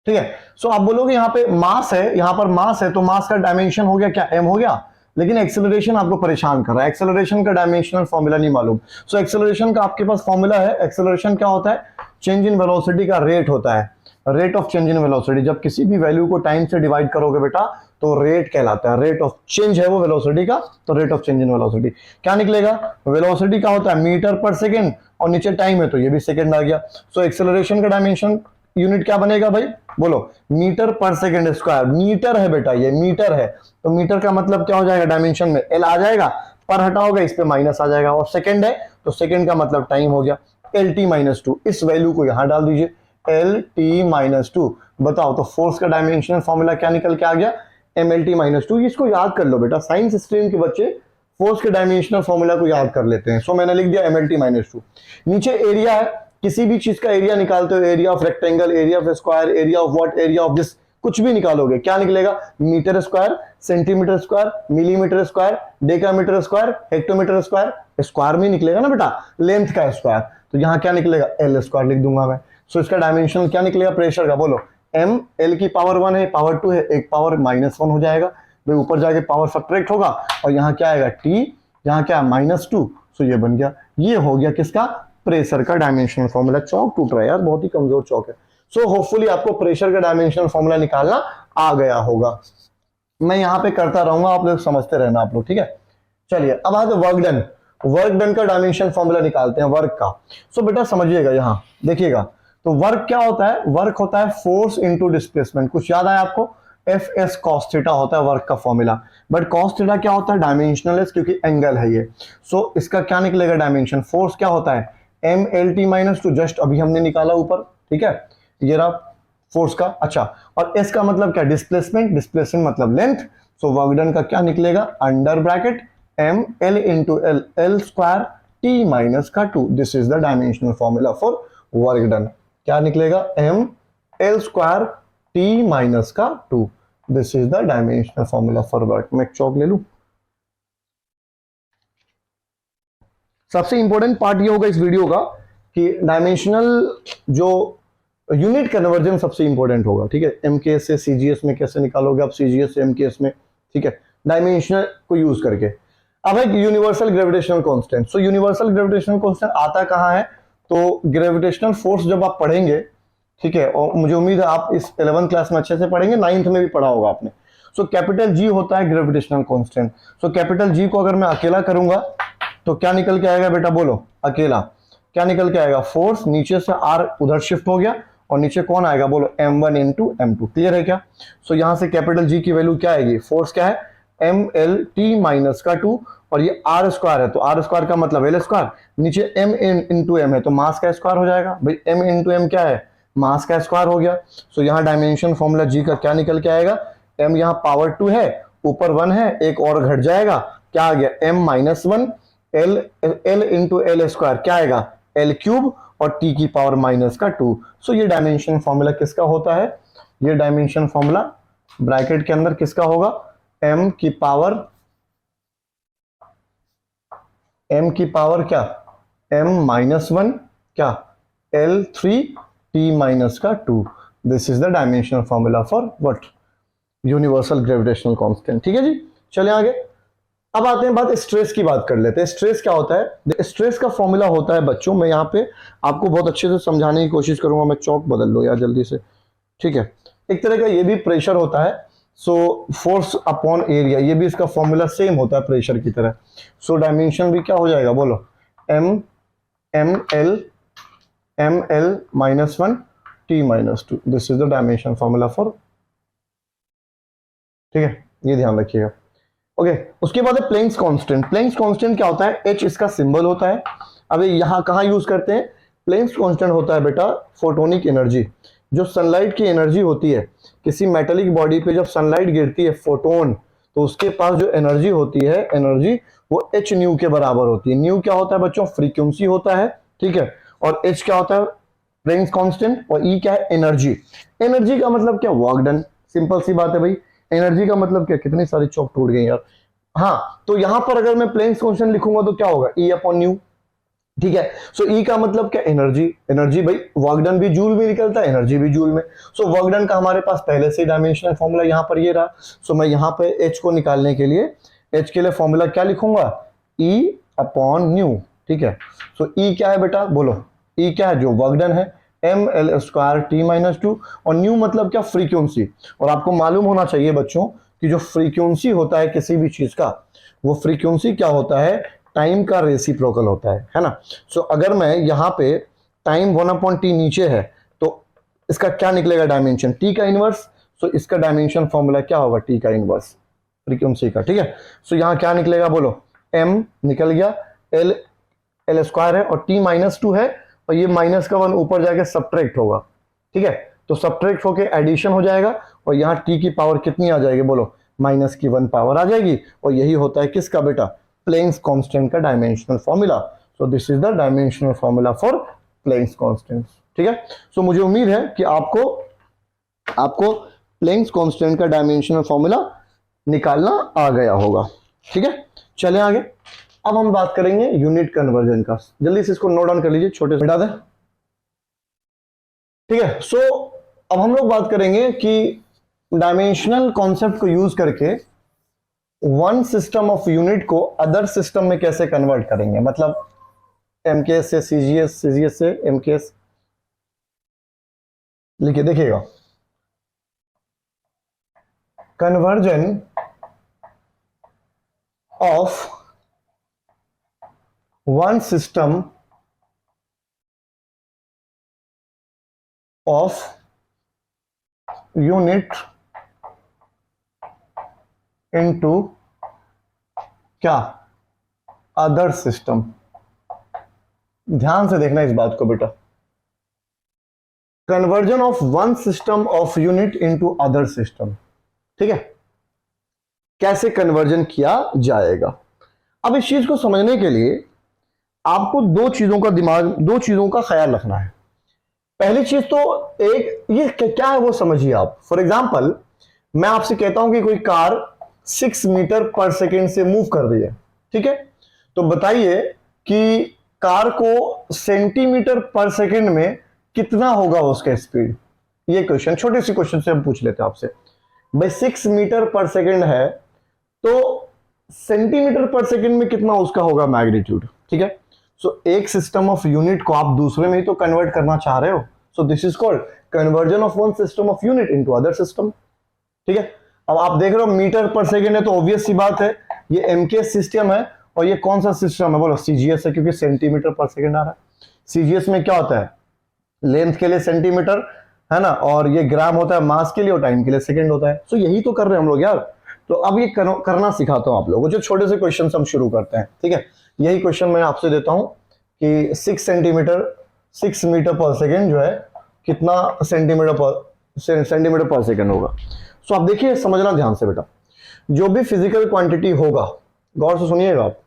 ठीक है। सो आप बोलोगे यहाँ पे मास है, यहां पर मास है तो मास का डायमेंशन हो गया क्या, एम हो गया, लेकिन एक्सेलरेशन आपको परेशान कर रहा है, एक्सेलरेशन का डायमेंशनल फॉर्मूला नहीं मालूम। सो एक्सेलरेशन का आपके पास फॉर्मूला है, एक्सेलरेशन क्या होता है, चेंज इन वेलोसिटी का रेट होता है, rate of change in velocity. जब किसी भी वैल्यू को टाइम से डिवाइड करोगे बेटा तो रेट कहलाता है, रेट ऑफ चेंज है वो वेलोसिटी का, तो rate of change in velocity क्या निकलेगा, वेलोसिटी का होता है मीटर पर सेकेंड, और नीचे टाइम है तो ये भी सेकेंड आ गया। सो एक्सेलरेशन का डायमेंशन यूनिट क्या बनेगा भाई, बोलो मीटर पर सेकेंड स्क्वायर, मीटर है बेटा ये मीटर है, तो मीटर का मतलब क्या हो जाएगा, डायमेंशन में एल आ जाएगा, पर हटाओगे इस पे माइनस आ जाएगा, और सेकेंड है तो सेकेंड का मतलब टाइम हो गया, LT-2। इस वैल्यू को यहां डाल दीजिए, LT-2। बताओ तो फोर्स का डायमेंशनल फॉर्मूला क्या निकल के आ गया, mLT-2। इसको याद कर लो बेटा, साइंस स्ट्रीम के बच्चे फोर्स के डायमेंशनल फॉर्मूला को याद कर लेते हैं। सो मैंने लिख दिया mLT-2। नीचे एरिया है, किसी भी चीज का एरिया निकालते हो, area of rectangle, area of square, area of what, area of this, कुछ भी निकालोगे क्या निकलेगा, metre square, centimetre square, millimetre square, decametre square, hectometre square, square में निकलेगा ना बेटा, लेंथ का स्क्वायर, तो यहाँ क्या निकलेगा, एल स्क्वायर लिख दूंगा मैं। सो इसका डायमेंशन क्या निकलेगा प्रेशर का, बोलो एम, एल की पावर 1 है, पावर 2 है, एक पावर -1 हो जाएगा भाई, ऊपर जाके पावर सब्ट्रैक्ट होगा, और यहाँ क्या आएगा टी, यहाँ क्या -2। सो ये बन गया, ये हो गया किसका, प्रेशर का डायमेंशनल फॉर्मूला। चौक टूट रहा है यार, बहुत ही कमजोर चौक है। सो होपफुली आपको प्रेशर का डायमेंशनल फॉर्मूला निकालना आ गया होगा, मैं यहां पे करता रहूंगा, आप लोग समझते रहना आप लोग, ठीक है। चलिए अब आते वर्क डन, वर्क डन का डायमेंशन फॉर्मूला निकालते हैं वर्क का। सो बेटा समझिएगा, यहां देखिएगा, तो वर्क क्या होता है, वर्क होता है फोर्स इंटू डिस्प्लेसमेंट। कुछ याद आया आपको, एफ कॉस थीटा होता है वर्क का फॉर्मूला, बट कॉस थीटा क्या होता है, डायमेंशनल है क्योंकि एंगल है ये। सो इसका क्या निकलेगा डायमेंशन, फोर्स क्या होता है, mLT-2, जस्ट अभी हमने निकाला ऊपर, ठीक है, ये रहा फोर्स का। अच्छा, और एस का मतलब क्या, डिस्प्लेसमेंट, डिस्प्लेसमेंट मतलब लेंथ। सो वर्क डन का क्या निकलेगा, under bracket m l into L, L square T minus का 2। This is the dimensional formula for work done. क्या निकलेगा, m l square T minus का 2। This is the dimensional formula for work. मैं चौक ले लूं, सबसे इंपॉर्टेंट पार्ट ये होगा इस वीडियो का कि डायमेंशनल जो यूनिट कन्वर्जन सबसे इंपॉर्टेंट होगा, ठीक है। एमकेएस से सीजीएस में कैसे निकालोगे आप, सीजीएस से एमकेएस में, ठीक है, डायमेंशनल को यूज करके। अब है universal gravitational constant. So universal gravitational constant आता कहां है, तो ग्रेविटेशनल फोर्स जब आप पढ़ेंगे, ठीक है, और मुझे उम्मीद है आप इस 11th क्लास में अच्छे से पढ़ेंगे, 9th में भी पढ़ा होगा आपने। सो कैपिटल जी होता है gravitational constant. So capital G को अगर मैं अकेला करूंगा तो क्या निकल के आएगा बेटा, बोलो अकेला क्या निकल के आएगा, फोर्स, नीचे से आर उधर शिफ्ट हो गया, और नीचे कौन आएगा, बोलो m1 इंटू m2। क्लियर है क्या। सो यहां से कैपिटल जी की वैल्यू क्या आएगी, फोर्स क्या है, mLT-2, और ये आर स्क्वायर है तो आर स्क्वायर का मतलब एल स्क्वायर, नीचे m इंटू एम है तो मास का स्क्वायर हो जाएगा भाई, m इंटू एम क्या है, मास का स्क्वायर हो गया। सो यहाँ डायमेंशन फॉर्मूला जी का क्या निकल के आएगा, m यहाँ पावर 2 है, ऊपर 1 है, एक और घट जाएगा, क्या आ गया m-1, L into L square क्या आएगा, एल क्यूब, और टी की पावर -2। सो ये डायमेंशन फॉर्मूला किसका होता है, ये डायमेंशन फॉर्मूला ब्रैकेट के अंदर किसका होगा, m की पावर m की पावर क्या, m-1 क्या, L3t-2। This is the dimensional formula for what, universal gravitational constant. ठीक है जी, चलिए आगे। अब आते हैं बात स्ट्रेस की, बात कर लेते हैं। स्ट्रेस क्या होता है? स्ट्रेस का फॉर्मूला होता है बच्चों, मैं यहाँ पे आपको बहुत अच्छे से समझाने की कोशिश करूंगा। मैं चौक बदल लो यार जल्दी से, ठीक है। एक तरह का ये भी प्रेशर होता है, सो फोर्स अपॉन एरिया, ये भी इसका फॉर्मूला सेम होता है प्रेशर की तरह। सो डायमेंशन भी क्या हो जाएगा बोलो, m-l-1 t-2। This is the dimension formula for, ठीक है, ये ध्यान रखिएगा। ओके, उसके बाद है प्लैंक्स कांस्टेंट। प्लैंक्स कांस्टेंट क्या होता है? H इसका सिंबल होता है। अब यहां कहां यूज करते हैं? प्लैंक्स कांस्टेंट होता है बेटा फोटोनिक एनर्जी, जो सनलाइट की एनर्जी होती है किसी मेटेलिक बॉडी पे, जब सनलाइट गिरती है फोटोन, तो उसके पास जो एनर्जी होती है, एनर्जी वो h न्यू के बराबर होती है। न्यू क्या होता है बच्चों? फ्रीक्वेंसी होता है, ठीक है। और h क्या होता है? Planck's constant. और E क्या है? एनर्जी। एनर्जी का मतलब क्या? Work done. सिंपल सी बात है भाई। एनर्जी का मतलब क्या? कितनी सारी चौक टूट गई यार। हाँ, तो यहां पर अगर मैं प्लैंक्स कांस्टेंट लिखूंगा तो क्या होगा? E अपॉन न्यू, ठीक है। सो E का मतलब क्या? एनर्जी। एनर्जी भाई वर्क डन भी जूल में निकलता है, एनर्जी भी जूल में। सो वर्क डन का हमारे पास पहले से डायमेंशनल फॉर्मूला यहां पर ये रहा। सो मैं यहां पे H को निकालने के लिए, H के लिए फॉर्मूला क्या लिखूंगा? E अपॉन न्यू, ठीक है। सो E क्या है बेटा बोलो? E क्या है? जो वर्क डन है, ml²t-2। और न्यू मतलब क्या? फ्रीक्वेंसी। और आपको मालूम होना चाहिए बच्चों कि जो फ्रीक्वेंसी होता है किसी भी चीज का, वो फ्रीक्वेंसी क्या होता है? टाइम का रेसिप्रोकल होता है ना। सो अगर मैं यहाँ पे टाइम 1/t नीचे है तो इसका क्या निकलेगा? डायमेंशन t का इनवर्स। सो इसका डायमेंशन फॉर्मूला क्या होगा? t का इनवर्स फ्रीक्वेंसी का, ठीक है। सो यहाँ क्या निकलेगा बोलो? m निकल गया, l² है और t-2 है, और ये माइनस का 1 ऊपर जाके सब्ट्रैक्ट होगा, ठीक है। तो सब्ट्रैक्ट होके एडिशन हो जाएगा, और यहाँ t की पावर कितनी आ जाएगी बोलो? -1 पावर आ जाएगी। और यही होता है किसका बेटा? प्लैंक्स कांस्टेंट का dimensional formula. So this is the dimensional formula for Planck's constant, ठीक है। सो मुझे उम्मीद है कि आपको प्लैंक्स कांस्टेंट का डायमेंशनल फॉर्मूला निकालना आ गया होगा, ठीक है। चले आगे। अब हम बात करेंगे यूनिट कन्वर्जन का। जल्दी से इसको नोट डाउन कर लीजिए, छोटे से मिटा दें, ठीक है। सो अब हम लोग बात करेंगे कि डायमेंशनल कॉन्सेप्ट को यूज करके वन सिस्टम ऑफ यूनिट को अदर सिस्टम में कैसे कन्वर्ट करेंगे। मतलब एमकेएस से सीजीएस, सीजीएस से एमकेएस। लिखिए, देखिएगा, conversion of one system of unit into क्या? Other system. ध्यान से देखना इस बात को बेटा। Conversion of one system of unit into other system, ठीक है। कैसे कन्वर्जन किया जाएगा? अब इस चीज को समझने के लिए आपको दो चीजों का ख्याल रखना है। पहली चीज तो एक ये क्या है वो समझिए आप। फॉर एग्जाम्पल, मैं आपसे कहता हूं कि कोई कार 6 मीटर पर सेकेंड से मूव कर रही है, ठीक है। तो बताइए कि कार को सेंटीमीटर पर सेकेंड में कितना होगा उसका स्पीड। ये क्वेश्चन, छोटे से क्वेश्चन से हम पूछ लेते हैं आपसे। भाई 6 मीटर पर सेकेंड है, तो सेंटीमीटर पर सेकेंड में कितना उसका होगा मैग्नीट्यूड, ठीक है। सो एक सिस्टम ऑफ यूनिट को आप दूसरे में ही तो कन्वर्ट करना चाह रहे हो। So this is called conversion of one system of unit into other system, ठीक है। अब आप देख रहे हो मीटर पर सेकेंड है, तो ऑब्वियस सी बात है ये एमकेएस सिस्टम है, और ये कौन सा सिस्टम है बोलो? सीजीएस है, क्योंकि सेंटीमीटर पर सेकेंड आ रहा है। सीजीएस में क्या होता है? लेंथ के लिए सेंटीमीटर है ना, और ये ग्राम होता है मास के लिए, और टाइम के लिए सेकेंड होता है। सो यही तो कर रहे हैं हम लोग यार। तो अब ये करना सिखाता हूं आप लोगों को। जो छोटे से क्वेश्चन हम शुरू करते हैं, ठीक है। यही क्वेश्चन मैं आपसे देता हूं कि 6 मीटर पर सेकेंड जो है कितना सेंटीमीटर पर सेकेंड होगा। सो आप देखिए, समझना ध्यान से बेटा। जो भी फिजिकल क्वांटिटी होगा, गौर से सुनिएगा आप,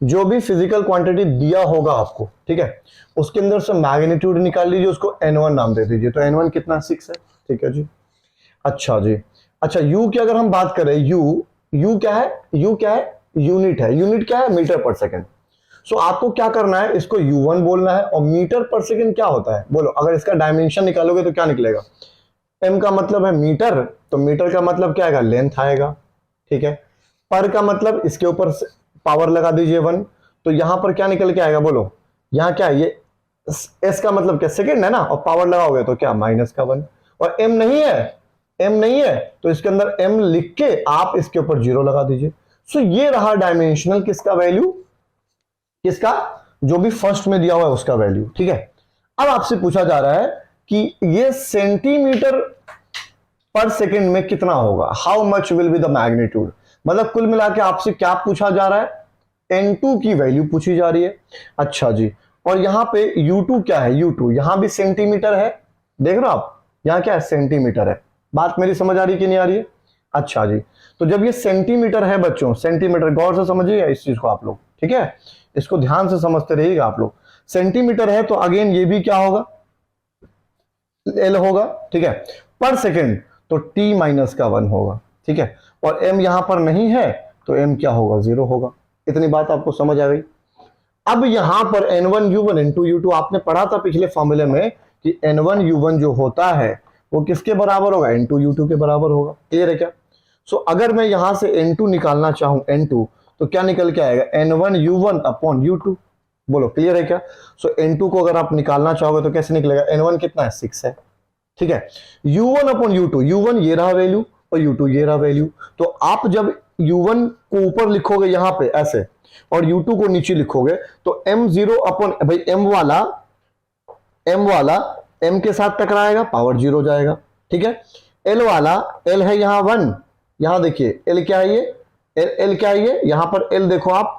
जो भी फिजिकल क्वांटिटी दिया होगा आपको, ठीक है, उसके अंदर से मैग्नीट्यूड निकाल लीजिए, उसको n1 नाम दे दीजिए। तो n1 कितना? 6 है, ठीक है जी। अच्छा जी, अच्छा u की अगर हम बात करें, u क्या है? u क्या है? यूनिट है। यूनिट क्या है? मीटर पर सेकेंड। सो आपको क्या करना है, इसको U1 बोलना है। और मीटर पर सेकंड क्या होता है बोलो, अगर इसका डायमेंशन निकालोगे तो क्या निकलेगा, m का मतलब है मीटर, तो मीटर का मतलब क्या आएगा, लेंथ आएगा, ठीक है। पर का मतलब इसके ऊपर पावर लगा दीजिए 1, तो यहां पर क्या निकल के आएगा बोलो, यहां क्या है, ये s का मतलब क्या, सेकंड है ना, और पावर लगाओगे तो क्या, माइनस का 1। और m नहीं है, m नहीं है तो इसके अंदर m लिख के आप इसके ऊपर 0 लगा दीजिए। सो ये रहा डायमेंशनल किसका वैल्यू, किसका, जो भी फर्स्ट में दिया हुआ है उसका वैल्यू, ठीक है। अब आपसे पूछा जा रहा है कि ये सेंटीमीटर पर सेकंड में कितना होगा, how much will be the magnitude, मतलब कुल मिला के आपसे क्या पूछा जा रहा है, n2 की वैल्यू पूछी जा रही है। अच्छा जी, और यहां पे U2 क्या है, U2 यहां भी सेंटीमीटर है, देख रहे हो आप, यहां क्या है, सेंटीमीटर है। बात मेरी समझ आ रही कि नहीं आ रही है? अच्छा जी, तो जब ये सेंटीमीटर है बच्चों, सेंटीमीटर गौर से समझिएगा इस चीज को आप लोग, ठीक है, इसको ध्यान से समझते रहिएगा आप लोग। सेंटीमीटर है तो अगेन ये भी क्या होगा, L होगा, ठीक है। पर सेकेंड तो T माइनस का 1 होगा, ठीक है। और M यहां पर नहीं है तो M क्या होगा, 0 होगा। इतनी बात आपको समझ आ गई। अब यहां पर N1U1 N2U2 आपने पढ़ा था पिछले फॉर्मूले में कि N1U1 जो होता है वो किसके बराबर होगा, N2U2 के बराबर होगा। क्लियर है क्या? सो अगर मैं यहां से N2 निकालना चाहूं, N2, तो क्या निकल के आएगा, N1U1 अपॉन U2। बोलो क्लियर है क्या? सो N2 को अगर आप निकालना चाहोगे तो कैसे निकलेगा, N1 कितना है, 6 है, ठीक है। U1 अपॉन U2, U1 ये रहा वैल्यू और U2 ये रहा वैल्यू। तो आप जब U1 को ऊपर लिखोगे यहां पे ऐसे और U2 को नीचे लिखोगे तो M0 अपॉन, भाई M वाला M के साथ टकराएगा, पावर 0 जाएगा, ठीक है। L वाला, L है यहां 1, यहां देखिए L क्या है, ये L क्या है, ये यहां पर L देखो आप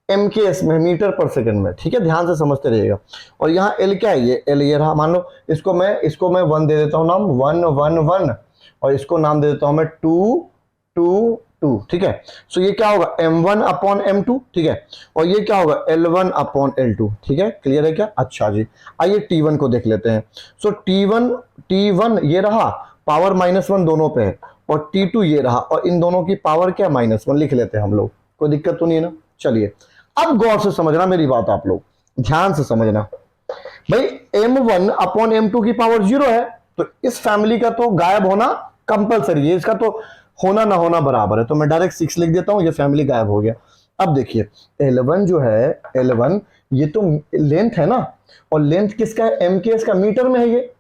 MKS में, मीटर पर सेकंड में, ठीक है, ध्यान से समझते रहिएगा। और यहाँ L क्या है, ये L ये रहा, मान लो इसको मैं 1 दे देता हूं नाम, 1 1 1, और इसको नाम दे देता हूं मैं 2 2 2, ठीक है। सो ये क्या होगा, M1 अपॉन M2, ठीक है। और ये क्या होगा, L1 अपॉन L2, ठीक है। क्लियर है क्या? अच्छा जी, आइए T1 को देख लेते हैं। सो T1 ये रहा, पावर -1 दोनों पे है, और T2 ये रहा, और इन दोनों की पावर क्या, -1 लिख लेते हैं हम लोग, कोई दिक्कत तो नहीं है ना। चलिए अब गौर से समझना मेरी बात, आप लोग ध्यान से समझना। भाई M1 अपॉन M2 की पावर 0 है, तो इस फैमिली का तो गायब होना कंपलसरी है, इसका तो होना ना होना बराबर है, तो मैं डायरेक्ट 6 लिख देता हूं, ये फैमिली गायब हो गया। अब देखिए L1 जो है, L1 ये तो लेंथ है ना, और लेंथ किसका है, MKS का, मीटर में है ये।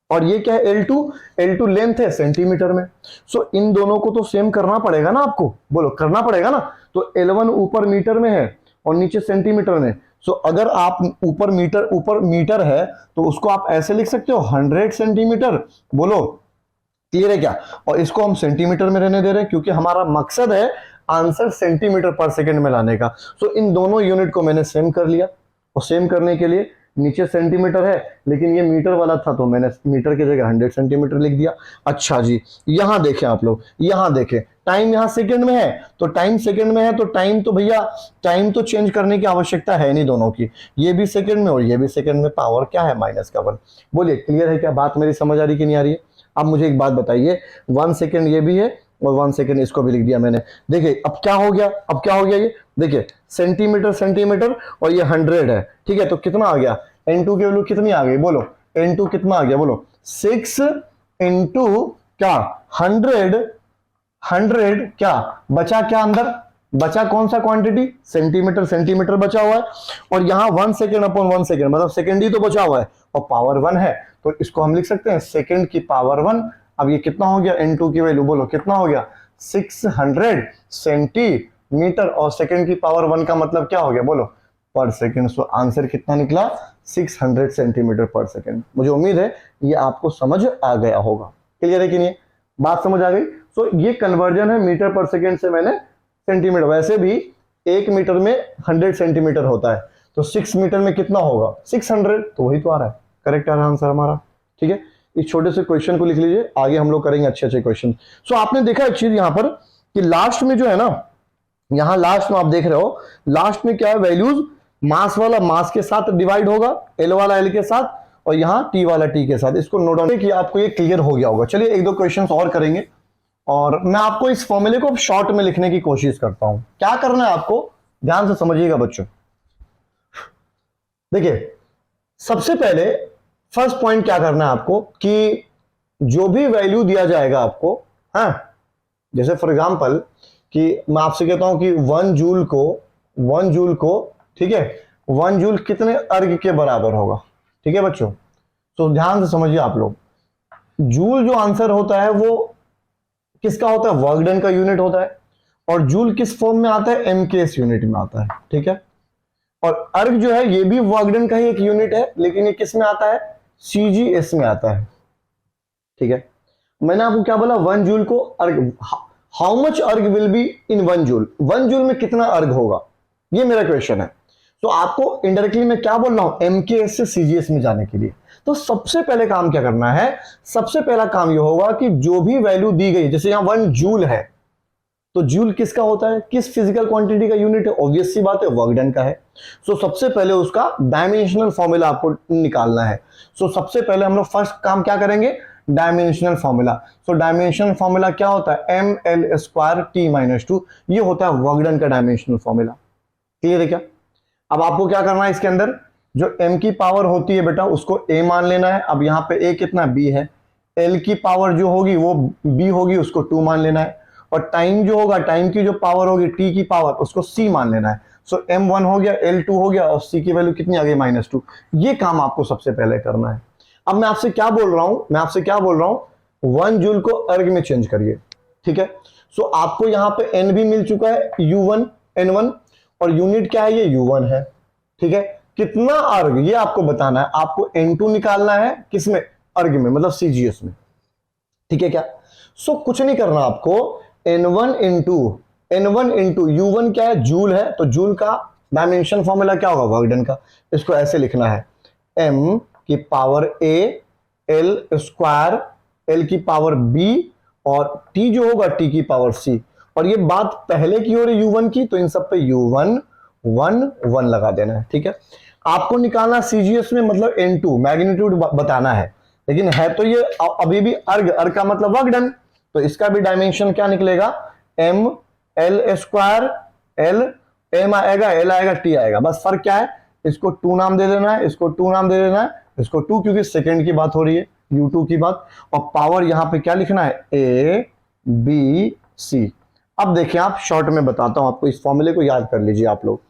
और ये क्या है, L2 लेंथ है सेंटीमीटर में। सो इन दोनों को तो सेम करना पड़ेगा ना आपको, बोलो करना पड़ेगा ना। तो L1 ऊपर मीटर में है और नीचे सेंटीमीटर में। सो अगर आप ऊपर मीटर है तो उसको आप ऐसे लिख सकते हो 100 सेंटीमीटर, बोलो क्लियर है क्या? और इसको हम सेंटीमीटर में रहने दे रहे हैं क्योंकि हमारा मकसद है आंसर सेंटीमीटर पर सेकंड में लाने का। सो इन दोनों यूनिट को मैंने सेम कर लिया, और सेम करने के लिए नीचे सेंटीमीटर है लेकिन ये मीटर वाला था तो मैंने मीटर की जगह 100 सेंटीमीटर लिख दिया। अच्छा जी, यहां देखें आप लोग, यहां देखें टाइम यहां सेकंड में है, तो टाइम सेकंड में है तो टाइम तो भैया टाइम तो चेंज करने की आवश्यकता है नहीं दोनों की, ये भी सेकंड में और ये भी सेकंड में, पावर क्या है, -1। बोलिए क्लियर है क्या? बात मेरी समझ आ रही कि नहीं आ रही है? अब मुझे एक बात बताइए, 1 सेकंड ये भी है और 1 सेकंड इसको भी लिख दिया मैंने। देखिए अब क्या हो गया, ये देखिए सेंटीमीटर और ये 100 है, ठीक है। तो कितना आ गया, N2 की वैल्यू कितनी आ गई, बोलो N2 कितना आ गया, बोलो 6 इंटू क्या, 100 क्या बचा, क्या अंदर बचा, कौन सा क्वांटिटी, सेंटीमीटर बचा हुआ है। और यहां 1 सेकंड अपॉन 1 सेकंड मतलब सेकंड ही तो बचा हुआ है, और पावर 1 है, तो इसको हम लिख सकते हैं सेकंड की पावर 1। अब ये कितना हो गया, N2 की वैल्यू बोलो कितना हो गया, 600 सेंटीमीटर, और सेकंड की पावर 1 का मतलब क्या हो गया, बोलो पर सेकंड। सो आंसर कितना निकला, 600 सेंटीमीटर पर सेकंड। मुझे उम्मीद है ये आपको समझ आ गया होगा। क्लियर है कि नहीं, बात समझ आ गई? सो ये कन्वर्जन है मीटर पर सेकंड से मैंने सेंटीमीटर। वैसे भी 1 मीटर में 100 सेंटीमीटर होता है, तो 6 मीटर में कितना होगा, 600, तो वही तो आ रहा है, करेक्ट आ रहा है आंसर हमारा, ठीक है। इस छोटे से क्वेश्चन को लिख लीजिए, आगे हम लोग करेंगे अच्छे क्वेश्चन। सो आपने देखा एक चीज यहां पर कि लास्ट में जो है ना, यहां लास्ट में आप देख रहे हो, लास्ट में क्या है, वैल्यूज मास वाला मास के साथ डिवाइड होगा, L वाला L के साथ, और यहां T वाला T के साथ। इसको नोट डाउन किया, आपको ये क्लियर हो गया होगा। चलिए 1-2 क्वेश्चंस और करेंगे, और मैं आपको इस फॉर्मूले को शॉर्ट में लिखने की कोशिश करता हूं। क्या करना है आपको, ध्यान से समझिएगा बच्चों। देखिए सबसे पहले फर्स्ट पॉइंट क्या करना है आपको कि जो भी वैल्यू दिया जाएगा आपको, हाँ, जैसे फॉर एग्जांपल कि मैं आपसे कहता हूं कि 1 जूल को ठीक है, 1 जूल कितने अर्ग के बराबर होगा, ठीक है बच्चों। तो ध्यान से समझिए आप लोग, जूल जो आंसर होता है वो किसका होता है, वर्क डन का यूनिट होता है, और जूल किस फॉर्म में आता है, एमकेएस यूनिट में आता है, ठीक है। और अर्ग जो है ये भी वर्क डन का ही एक यूनिट है, लेकिन ये किस में आता है, सीजीएस में आता है, ठीक है। मैंने आपको क्या बोला, 1 जूल को अर्ग, हाउ मच अर्ग will be in 1 joule, 1 joule में कितना अर्ग होगा, ये मेरा क्वेश्चन है। तो आपको इनडायरेक्टली मैं क्या बोल रहा हूं, एमकेएस से सीजीएस में जाने के लिए। तो सबसे पहले काम क्या करना है, सबसे पहला काम यह होगा कि जो भी वैल्यू दी गई, जैसे यहां 1 जूल है, तो जूल किसका होता है, किस फिजिकल क्वांटिटी का यूनिट है, ऑब्वियस सी बात है वर्क डन का है। सो सबसे पहले उसका डायमेंशनल फॉर्मूला आपको निकालना है। सो सबसे पहले हम लोग फर्स्ट काम क्या करेंगे, डायमेंशनल फॉर्मूला। सो डायमेंशनल फॉर्मूला क्या होता है, ml² t-2, ये होता है वर्क डन का डायमेंशनल फॉर्मूला। क्लियर है क्या। अब आपको क्या करना है, इसके अंदर जो m की पावर होती है बेटा उसको a मान लेना है। अब यहाँ पे a कितना b है, l की पावर जो होगी वो b होगी, उसको 2 मान लेना है। और टाइम जो होगा, टाइम की जो पावर होगी t की पावर, उसको c मान लेना है। सो m1 हो गया, l2 हो गया, और c की वैल्यू कितनी आ गई, -2। ये काम आपको सबसे पहले करना है। अब मैं आपसे क्या बोल रहा हूं, 1 जूल को अर्ग में चेंज करिए, ठीक है। सो आपको यहां पे n भी मिल चुका है, u1 n1, और यूनिट क्या है, ये u1 है, ठीक है। कितना अर्ग ये आपको बताना है, आपको n2 निकालना है, किसमें, अर्ग में, मतलब सीजीएस में, ठीक है क्या। सो कुछ नहीं करना आपको, n1 इंटू u1 क्या है, जूल है, तो जूल का डायमेंशन फॉर्मूला क्या होगा, वर्क डन का। इसको ऐसे लिखना है, m की पावर a, l², l की पावर b, और t जो होगा t की पावर c। और ये बात पहले की हो रही u1 की, तो इन सब पे u1 1 1 लगा देना है, ठीक है। आपको निकालना सीजीएस में, मतलब n2 मैग्नीट्यूड बताना है, लेकिन है तो ये अभी भी अर्ग, अर्ग का मतलब वर्क डन, तो इसका भी डायमेंशन क्या निकलेगा, m l² l, m आएगा, l आएगा, t आएगा। बस फर्क क्या है, इसको 2 नाम दे देना है, इसको 2 नाम दे देना है, इसको 2, क्योंकि सेकंड की बात हो रही है, u2 की बात। और पावर यहां पे क्या लिखना है, a b c। अब देखिए, आप शॉर्ट में बताता हूं आपको, इस फॉर्मूले को याद कर लीजिए आप लोग,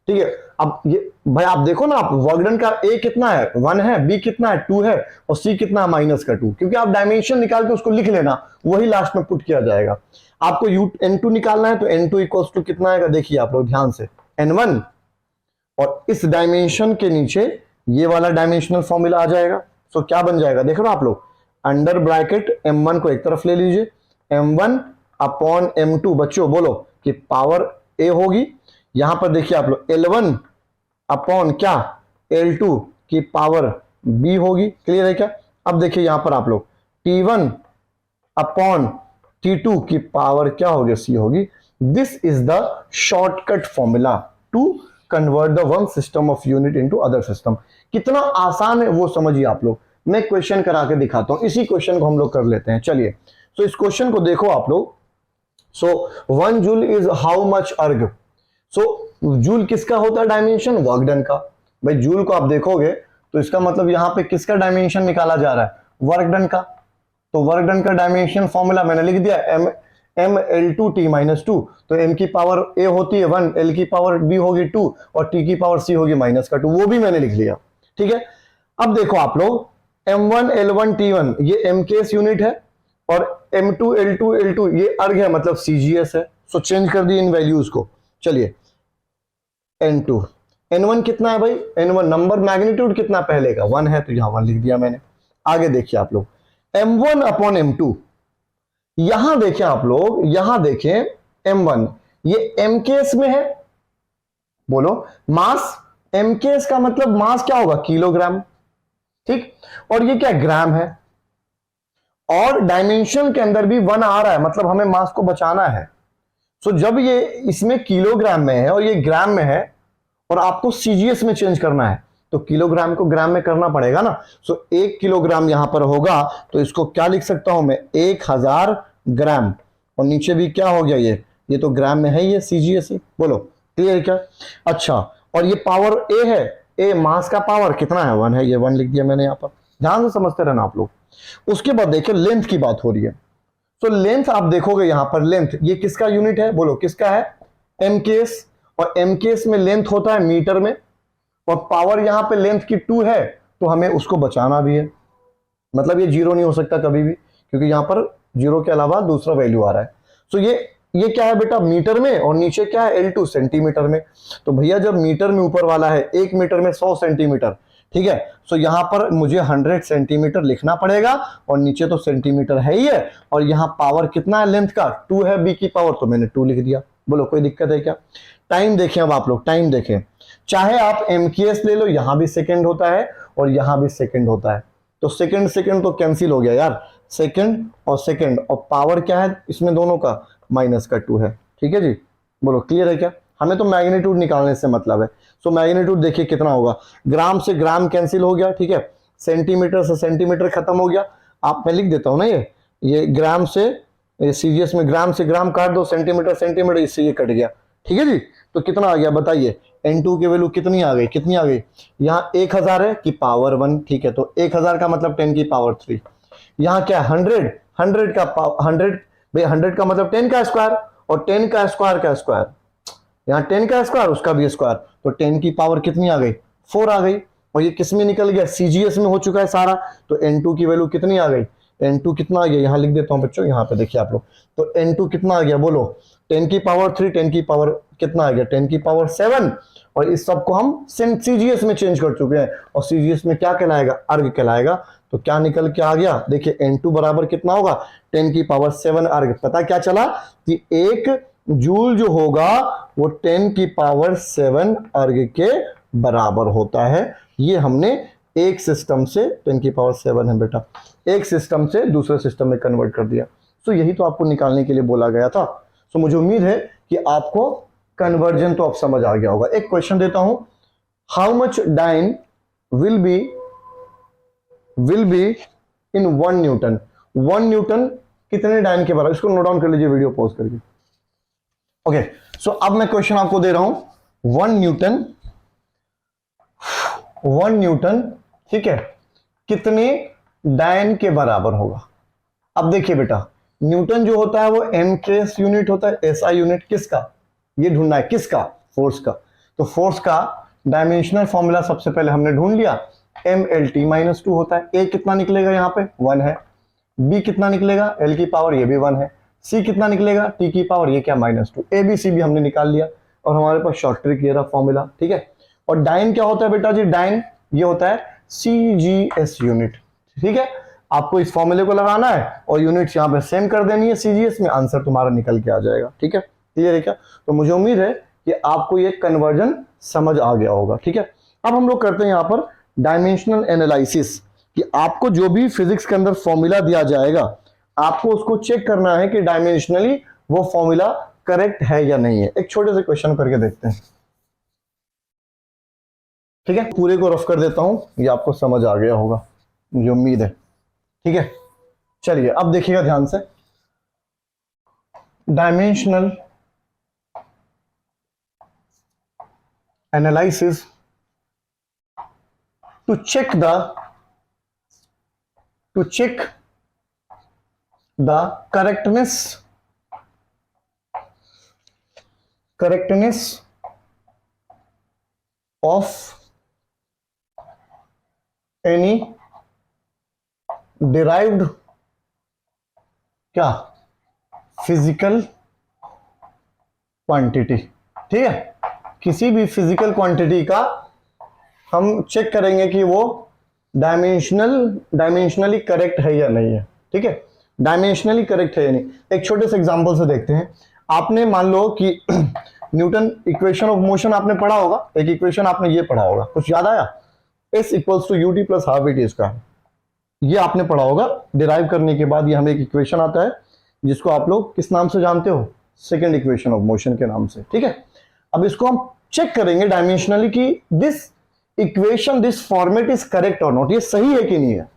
ठीक है। अब ये भाई आप देखो ना, आप वर्क डन का a कितना है, 1 है, b कितना है, 2 है, और c कितना है, -2, क्योंकि आप डायमेंशन निकाल के उसको लिख लेना, वही लास्ट में पुट किया जाएगा। आपको n2 निकालना है, तो n2 इक्वल्स टू कितना आएगा, देखिए आप लोग ध्यान से, n1, और इस डायमेंशन के नीचे ये वाला डायमेंशनल फॉर्मूला आ जाएगा। सो क्या बन जाएगा, देख रहे हो आप लोग, अंडर ब्रैकेट m1 को एक तरफ ले लीजिए, m1 अपॉन m2, बच्चों बोलो कि पावर a होगी, यहां पर देखिए आप लोग L1 अपॉन क्या, L2 की पावर b होगी। क्लियर है क्या। अब देखिए यहां पर आप लोग T1 अपॉन T2 की पावर क्या होगी, c होगी। This is the shortcut formula to convert the one system of unit into other system. कितना आसान है वो समझिए आप लोग। मैं क्वेश्चन करा के दिखाता हूं, इसी क्वेश्चन को हम लोग कर लेते हैं, चलिए। सो इस क्वेश्चन को देखो आप लोग। सो 1 जूल इज हाउ मच अर्ग। सो जूल किसका होता है डायमेंशन, वर्क डन का। भाई जूल को आप देखोगे तो इसका मतलब यहां पे किसका डायमेंशन निकाला जा रहा है, वर्क डन का। तो वर्क डन का डायमेंशन फॉर्मूला मैंने लिख दिया, m l2 t-2। तो m की पावर a होती है 1, l की पावर b होगी 2, और t की पावर c होगी -2, वो भी मैंने लिख लिया, ठीक है। अब देखो आप लोग, m1 l1 t1 ये mks यूनिट है, और m2 l2 l2 ये अर्ग है, मतलब cgs है। सो चेंज कर दिए इन वैल्यूज को। चलिए n2, n1 कितना है भाई, n1 नंबर मैग्नीट्यूड कितना पहले का 1 है, तो यहां 1 लिख दिया मैंने। आगे देखिए आप लोग, m1 अपॉन m2, यहां देखें आप लोग, यहां देखें m1 ये mks में है, बोलो मास, mks का मतलब मास क्या होगा, किलोग्राम, ठीक। और ये क्या ग्राम है, और डायमेंशन के अंदर भी 1 आ रहा है, मतलब हमें मास को बचाना है। सो जब ये इसमें किलोग्राम में है और ये ग्राम में है, और आपको सीजीएस में चेंज करना है, तो किलोग्राम को ग्राम में करना पड़ेगा ना। सो 1 किलोग्राम यहां पर होगा, तो इसको क्या लिख सकता हूं मैं, 1000 ग्राम, और नीचे भी क्या हो गया, ये तो ग्राम में है, ये सीजीएस है, बोलो क्लियर क्या। अच्छा, और ये पावर ए है, ए मास का पावर कितना है 1 है, ये 1 लिख दिया मैंने यहाँ पर, ध्यान से समझते रहना आप लोग। उसके बाद देखिए लेंथ की बात हो रही है, तो लेंथ आप देखोगे यहां पर, लेंथ ये किसका यूनिट है, बोलो किसका है, एमकेएस, और एमकेएस में लेंथ होता है मीटर में, और पावर यहां पे लेंथ की 2 है, तो हमें उसको बचाना भी है, मतलब ये जीरो नहीं हो सकता कभी भी, क्योंकि यहां पर जीरो के अलावा दूसरा वैल्यू आ रहा है। तो ये क्या है बेटा, मीटर में, और नीचे क्या है L2 सेंटीमीटर में। तो भैया जब मीटर में ऊपर वाला है 1 मीटर में 100 सेंटीमीटर, ठीक है, तो यहां पर मुझे 100 सेंटीमीटर लिखना पड़ेगा, और नीचे तो सेंटीमीटर है ही है, और यहां पावर कितना है लेंथ का 2 है, बी की पावर, तो मैंने 2 लिख दिया। बोलो कोई दिक्कत है क्या? टाइम देखें, अब आप लोग टाइम देखें, चाहे आप एमकेएस ले लो, यहां भी सेकंड होता है और यहां भी सेकंड होता है, तो सेकंड सेकंड तो कैंसिल हो गया यार, सेकंड और सेकंड, और पावर क्या है इसमें दोनों का, माइनस का 2 है, ठीक है जी। बोलो क्लियर है क्या? हमें तो मैग्नीट्यूड निकालने से मतलब है। सो मैग्नीट्यूड देखिए कितना होगा, ग्राम से ग्राम कैंसिल हो गया, ठीक है, सेंटीमीटर से सेंटीमीटर खत्म हो गया, आप मैं लिख देता हूं ना, ये ग्राम से, ये सीजीएस में ग्राम से ग्राम काट दो, सेंटीमीटर सेंटीमीटर, इससे ये कट गया, ठीक है जी। तो कितना आ गया बताइए, N2 की वैल्यू कितनी आ गई, कितनी आ गई, यहाँ 1000 है कि पावर 1, ठीक है, तो 1000 का मतलब 10 की पावर 3, यहाँ क्या 100, 100 का 100 भाई 100 का मतलब 10 का स्क्वायर, और 10 का स्क्वायर का स्क्वायर, यहाँ 10 का स्क्वायर उसका भी स्क्वायर, तो 10 की पावर कितनी आ गई 4 आ गई, और ये किस में निकल गया, सीजीएस में हो चुका है सारा, तो N2 की वैल्यू कितनी आ गई, N2 कितना आ गया, यहाँ लिख देता हूं बच्चों, यहाँ पे देखिए आप लोग, तो N2 कितना आ गया, बोलो 10 की पावर 3, 10 की पावर कितना आ गया, 10 की पावर 7, और इस सब को हम सीजीएस में चेंज कर चुके हैं, और सीजीएस में क्या कहलाएगा, अर्ग कहलाएगा। तो क्या निकल के आ गया, देखिए N2 बराबर कितना होगा, 10 की पावर 7 अर्ग। पता क्या चला कि 1 जूल जो होगा वो 10 की पावर 7 अर्ग के बराबर होता है। ये हमने एक सिस्टम से, 10 की पावर 7 है बेटा, एक सिस्टम से दूसरे सिस्टम में कन्वर्ट कर दिया। सो यही तो आपको निकालने के लिए बोला गया था। सो मुझे उम्मीद है कि आपको कन्वर्जन तो अब समझ आ गया होगा। एक क्वेश्चन देता हूं, how much dyne will be in 1 newton, 1 newton कितने डाइन के बराबर, इसको नोट डाउन कर लीजिए वीडियो पॉज करके। ओके, सो अब मैं क्वेश्चन आपको दे रहा हूं, 1 न्यूटन, ठीक है, कितने डाइन के बराबर होगा। अब देखिए बेटा, न्यूटन जो होता है वो एमकेएस यूनिट होता है, एसआई यूनिट किसका, ये ढूंढना है किसका, फोर्स का। तो फोर्स का डायमेंशनल फॉर्मूला सबसे पहले हमने ढूंढ लिया, mLT-2 होता है। ए कितना निकलेगा, यहाँ पे 1 है, बी कितना निकलेगा, एल की पावर ये भी 1 है, सी कितना निकलेगा, टी की पावर ये क्या -2, ए बी सी भी हमने निकाल लिया, और हमारे पास शॉर्ट ट्रिक ये रहा फॉर्मूला, ठीक है। और डाइन क्या होता है बेटा जी, डाइन ये होता है सीजीएस यूनिट, ठीक है। आपको इस फॉर्मूले को लगाना है और यूनिट्स यहाँ पे सेम कर देनी है सीजीएस में, आंसर तुम्हारा निकल के आ जाएगा, ठीक है। क्लियर है क्या? तो मुझे उम्मीद है कि आपको ये कन्वर्जन समझ आ गया होगा, ठीक है। अब हम लोग करते हैं यहाँ पर डायमेंशनल एनालिसिस, कि आपको जो भी फिजिक्स के अंदर फॉर्मूला दिया जाएगा, आपको उसको चेक करना है कि डायमेंशनली वो फॉर्मूला करेक्ट है या नहीं है। एक छोटे से क्वेश्चन करके देखते हैं, ठीक है। पूरे को रफ कर देता हूं, ये आपको समझ आ गया होगा मुझे उम्मीद है, ठीक है। चलिए अब देखिएगा ध्यान से, dimensional analysis to check the correctness of any derived क्या फिजिकल क्वांटिटी, ठीक है। किसी भी फिजिकल क्वांटिटी का हम चेक करेंगे कि वो डायमेंशनली करेक्ट है या नहीं है, ठीक है। डायमेंशनली करेक्ट है या नहीं, एक छोटे से एग्जांपल से देखते हैं। आपने मान लो कि न्यूटन इक्वेशन ऑफ मोशन आपने पढ़ा होगा, एक इक्वेशन आपने ये पढ़ा होगा, कुछ याद आया, S = ut + ½ vt², ये आपने पढ़ा होगा। डिराइव करने के बाद ये हमें एक इक्वेशन आता है जिसको आप लोग किस नाम से जानते हो, सेकेंड इक्वेशन ऑफ मोशन के नाम से, ठीक है। अब इसको हम चेक करेंगे डायमेंशनली कि this equation, this format is correct और नॉट, ये सही है कि नहीं है,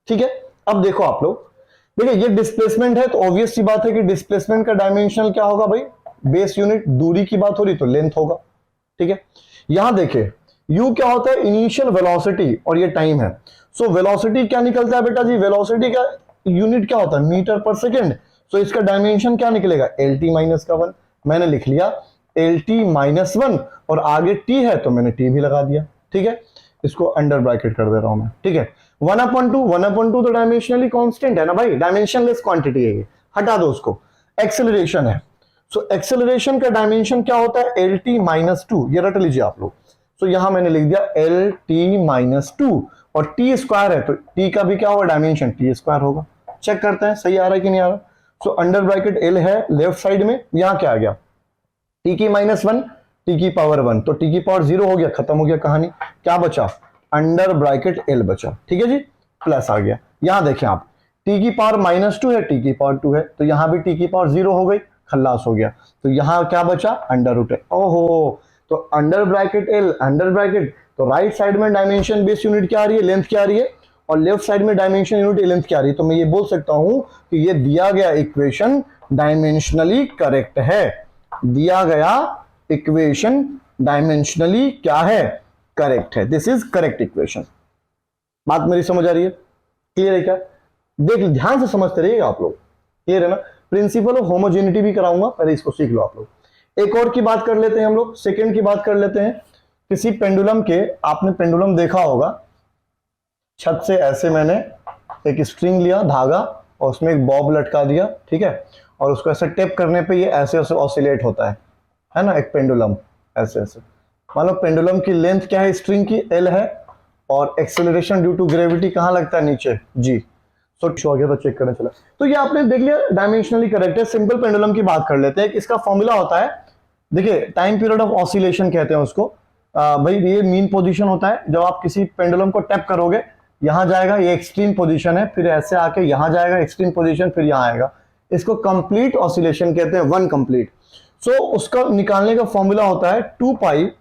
ठीक है। अब देखो आप लोग, देखिए ये डिस्प्लेसमेंट है, तो ऑब्वियस सी बात है कि डिस्प्लेसमेंट का डायमेंशनल क्या होगा भाई, बेस यूनिट, दूरी की बात हो रही तो लेंथ होगा, ठीक है। यहां देखिए u क्या होता है, इनिशियल वेलोसिटी, और ये टाइम है। सो वेलोसिटी क्या निकलता है बेटा जी, वेलोसिटी का यूनिट क्या होता है, मीटर पर सेकेंड। सो इसका डायमेंशन क्या निकलेगा, एल टी माइनस का 1। मैंने लिख लिया एल टी माइनस 1, और आगे टी है तो मैंने टी भी लगा दिया, ठीक है। इसको अंडर ब्रैकेट कर दे रहा हूं मैं, ठीक है। 1/2 तो डायमेंशनली कांस्टेंट है ना भाई, डायमेंशनलेस क्वांटिटी है ये, हटा दो उसको। एक्सेलरेशन है, सो एक्सेलरेशन का डायमेंशन क्या होता है, एल टी माइनस 2, ये रट लीजिए आप लोग। सो यहां मैंने लिख दिया एल टी माइनस 2, और टी स्क्वायर है तो टी का भी क्या होगा, डायमेंशन टी स्क्वायर होगा। चेक करते हैं सही आ रहा है कि नहीं आ रहा। सो अंडर ब्रैकेट एल है लेफ्ट साइड में, यहां क्या आ गया, टी की -1 टी की पावर 1, तो टी की पावर 0 हो गया, खत्म हो गया कहानी। क्या बचा, अंडर ब्रैकेट एल बचा, ठीक है जी, प्लस आ गया। यहां देखें आप, टी की पावर -2 है, टी की पावर 2 है, तो यहां भी टी की पावर 0 हो गई, खल्लास हो गया। तो यहां क्या बचा, अंडर रूट। ओहो, तो under bracket L under bracket, तो राइट साइड में डायमेंशन बेस यूनिट क्या आ रही है, लेंथ क्या आ रही है, और लेफ्ट साइड में डायमेंशन यूनिट लेंथ क्या आ रही है। तो मैं ये बोल सकता हूं कि ये दिया गया इक्वेशन डायमेंशनली करेक्ट है। दिया गया इक्वेशन डायमेंशनली क्या है, करेक्ट है। This is correct equation. बात मेरी समझ आ रही है, क्लियर है क्या, देख ध्यान से समझते रहिएगा आप लोग, क्लियर है ना। प्रिंसिपल ऑफ होमोजेनिटी भी कराऊंगा, पहले इसको सीख लो आप लोग। एक और की बात कर लेते हैं हम लोग, सेकंड की बात कर लेते हैं। किसी पेंडुलम के, आपने पेंडुलम देखा होगा, छत से ऐसे मैंने एक स्ट्रिंग लिया, धागा, और उसमें एक बॉब लटका दिया, ठीक है, और उसको ऐसे टेप करने पे ये ऐसे ऐसे ऑसिलेट होता है ना, एक पेंडुलम ऐसे ऐसे। मान लो पेंडुलम की लेंथ क्या है, स्ट्रिंग की एल है, और एक्सेलरेशन ड्यू टू ग्रेविटी कहां लगता है, नीचे, जी। सो हो गया तो चेक करने चला। तो ये आपने देख लिया डायमेंशनली करेक्ट है। सिंपल पेंडुलम की बात कर लेते हैं। इसका फॉर्मूला होता है, देखिए टाइम पीरियड ऑफ ऑसिलेशन कहते हैं उसको। भाई ये मीन पोजीशन होता है, जब आप किसी पेंडुलम को टैप करोगे, यहां जाएगा, ये एक्सट्रीम पोजीशन है, फिर ऐसे आके यहां जाएगा एक्सट्रीम पोजीशन, फिर यहां आएगा। इसको कंप्लीट ऑसिलेशन कहते हैं, वन कंप्लीट। सो उसका निकालने का फॉर्मूला होता है 2 pi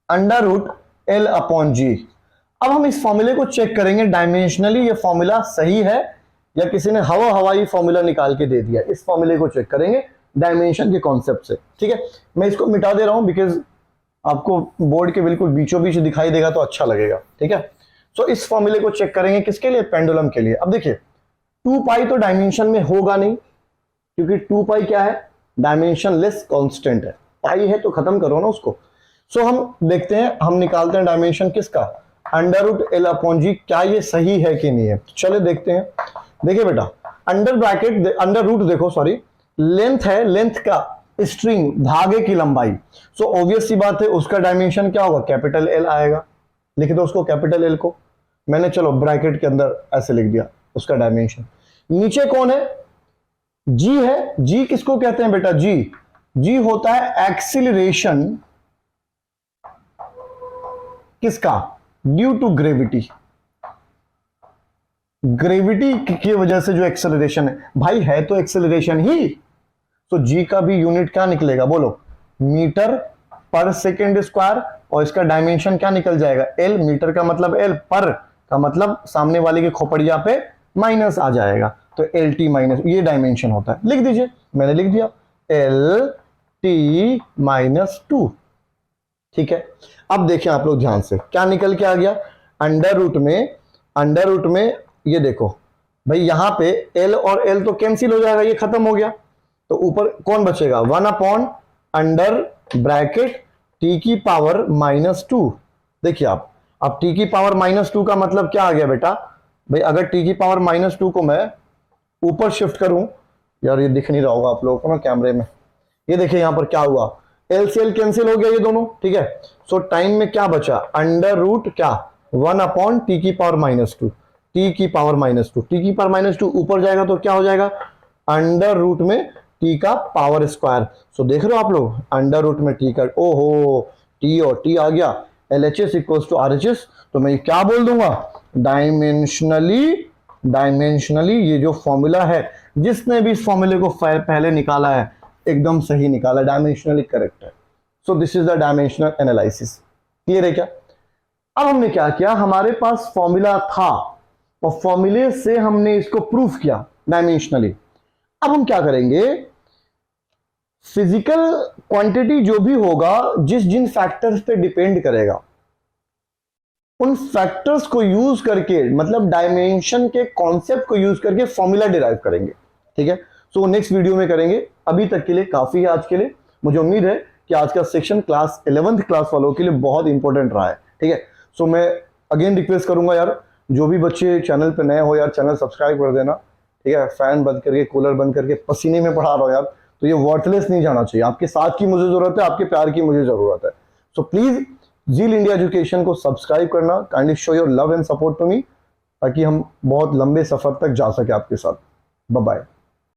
under root L upon G. अब हम इस फॉर्मूले को चेक करेंगे डायमेंशनली ये फॉर्मूला सही है या किसी ने हवाई फॉर्मूला निकाल के दे दिया। इस फॉर्मूले को चेक करेंगे डायमेंशन के कॉन्सेप्ट से, ठीक है। मैं इसको मिटा दे रहा हूं बिकॉज आपको बोर्ड के बिल्कुल बीचों बीच दिखाई देगा तो अच्छा लगेगा, ठीक है। सो इस फॉर्मूले को चेक करेंगे किसके लिए, पेंडुलम के लिए। अब देखिए 2 पाई तो डायमेंशन में होगा नहीं, क्योंकि 2 पाई क्या है, डायमेंशन लेस कॉन्स्टेंट है। पाई है तो खत्म करो ना उसको। सो हम देखते हैं, हम निकालते हैं डायमेंशन किसका, अंडर रूट एल अपॉन जी। क्या ये सही है कि नहीं है, चले देखते हैं। देखिए बेटा, अंडर ब्रैकेट अंडर रूट देखो, सॉरी, लेंथ है, लेंथ का स्ट्रिंग, धागे की लंबाई। सो ऑब्वियस सी बात है उसका डायमेंशन क्या होगा, कैपिटल एल आएगा। लिख दो उसको, कैपिटल एल को। मैंने चलो ब्रैकेट के अंदर ऐसे लिख दिया उसका डायमेंशन। नीचे कौन है, जी है। जी किसको कहते हैं बेटा, जी होता है एक्सीलरेशन किसका, ड्यू टू ग्रेविटी। ग्रेविटी की वजह से जो एक्सेलरेशन है, भाई है तो एक्सेलरेशन ही। तो जी का भी यूनिट क्या निकलेगा, बोलो, मीटर पर सेकेंड स्क्वायर, और इसका डायमेंशन क्या निकल जाएगा, एल। मीटर का मतलब एल, पर का मतलब सामने वाले की खोपड़िया पे माइनस आ जाएगा, तो एल टी माइनस, ये डायमेंशन होता है। लिख दीजिए, मैंने लिख दिया एल टी माइनस 2, ठीक है। अब देखिए आप लोग ध्यान से, क्या निकल के आ गया, अंडर रूट में ये देखो भाई, यहां पे एल और एल तो कैंसिल हो जाएगा, ये खत्म हो गया, तो ऊपर कौन बचेगा, 1 अपॉन अंडर ब्रैकेट टी की पावर -2। देखिए आप, अब टी की पावर -2 का मतलब क्या आ गया बेटा, भाई अगर टी की पावर -2 को मैं ऊपर शिफ्ट करूं, यार ये दिख नहीं रहा होगा आप लोगों को ना कैमरे में, ये देखिए यहां पर क्या हुआ, एल से एल कैंसिल हो गया ये दोनों, ठीक है। सो टाइम में क्या बचा, अंडर रूट क्या, 1 अपॉन टी की पावर -2, टी की पावर -2, टी की पावर -2 ऊपर जाएगा तो क्या हो जाएगा, अंडर रूट में टी का पावर स्क्वायर। सो देख रहे हो आप लोग, अंडर रूट में टी का, ओहो, टी और टी आ गया, LHS इक्वल्स टू RHS। तो मैं क्या बोल दूंगा, डायमेंशनली ये जो फॉर्मूला है, जिसने भी इस फॉर्मूले को पहले निकाला है एकदम सही निकाला, डायमेंशनली करेक्ट है। So this is the dimensional analysis. Clear है क्या। अब हमने क्या किया, हमारे पास फॉर्मूला था और फॉर्मूले से हमने इसको प्रूफ किया डायमेंशनली। अब हम क्या करेंगे, फिजिकल क्वांटिटी जो भी होगा, जिन फैक्टर्स पे डिपेंड करेगा, उन फैक्टर्स को यूज करके, मतलब डायमेंशन के कॉन्सेप्ट को यूज करके फॉर्मूला डिराइव करेंगे। ठीक है, सो नेक्स्ट वीडियो में करेंगे। अभी तक के लिए काफी है आज के लिए। मुझे उम्मीद है कि आज का सेक्शन क्लास 11th क्लास वालों के लिए बहुत इंपॉर्टेंट रहा है। ठीक है, सो मैं अगेन रिक्वेस्ट करूंगा यार, जो भी बच्चे चैनल पे नए हो यार, चैनल सब्सक्राइब कर देना। ठीक है, फैन बंद करके, कूलर बंद करके पसीने में पढ़ा रहा हो यार, तो ये वर्थलेस नहीं जाना चाहिए। आपके साथ की मुझे जरूरत है, आपके प्यार की मुझे जरूरत है। So please Zeal India education को सब्सक्राइब करना, kindly show your love and support to me, ताकि हम बहुत लंबे सफर तक जा सके आपके साथ। Bye bye.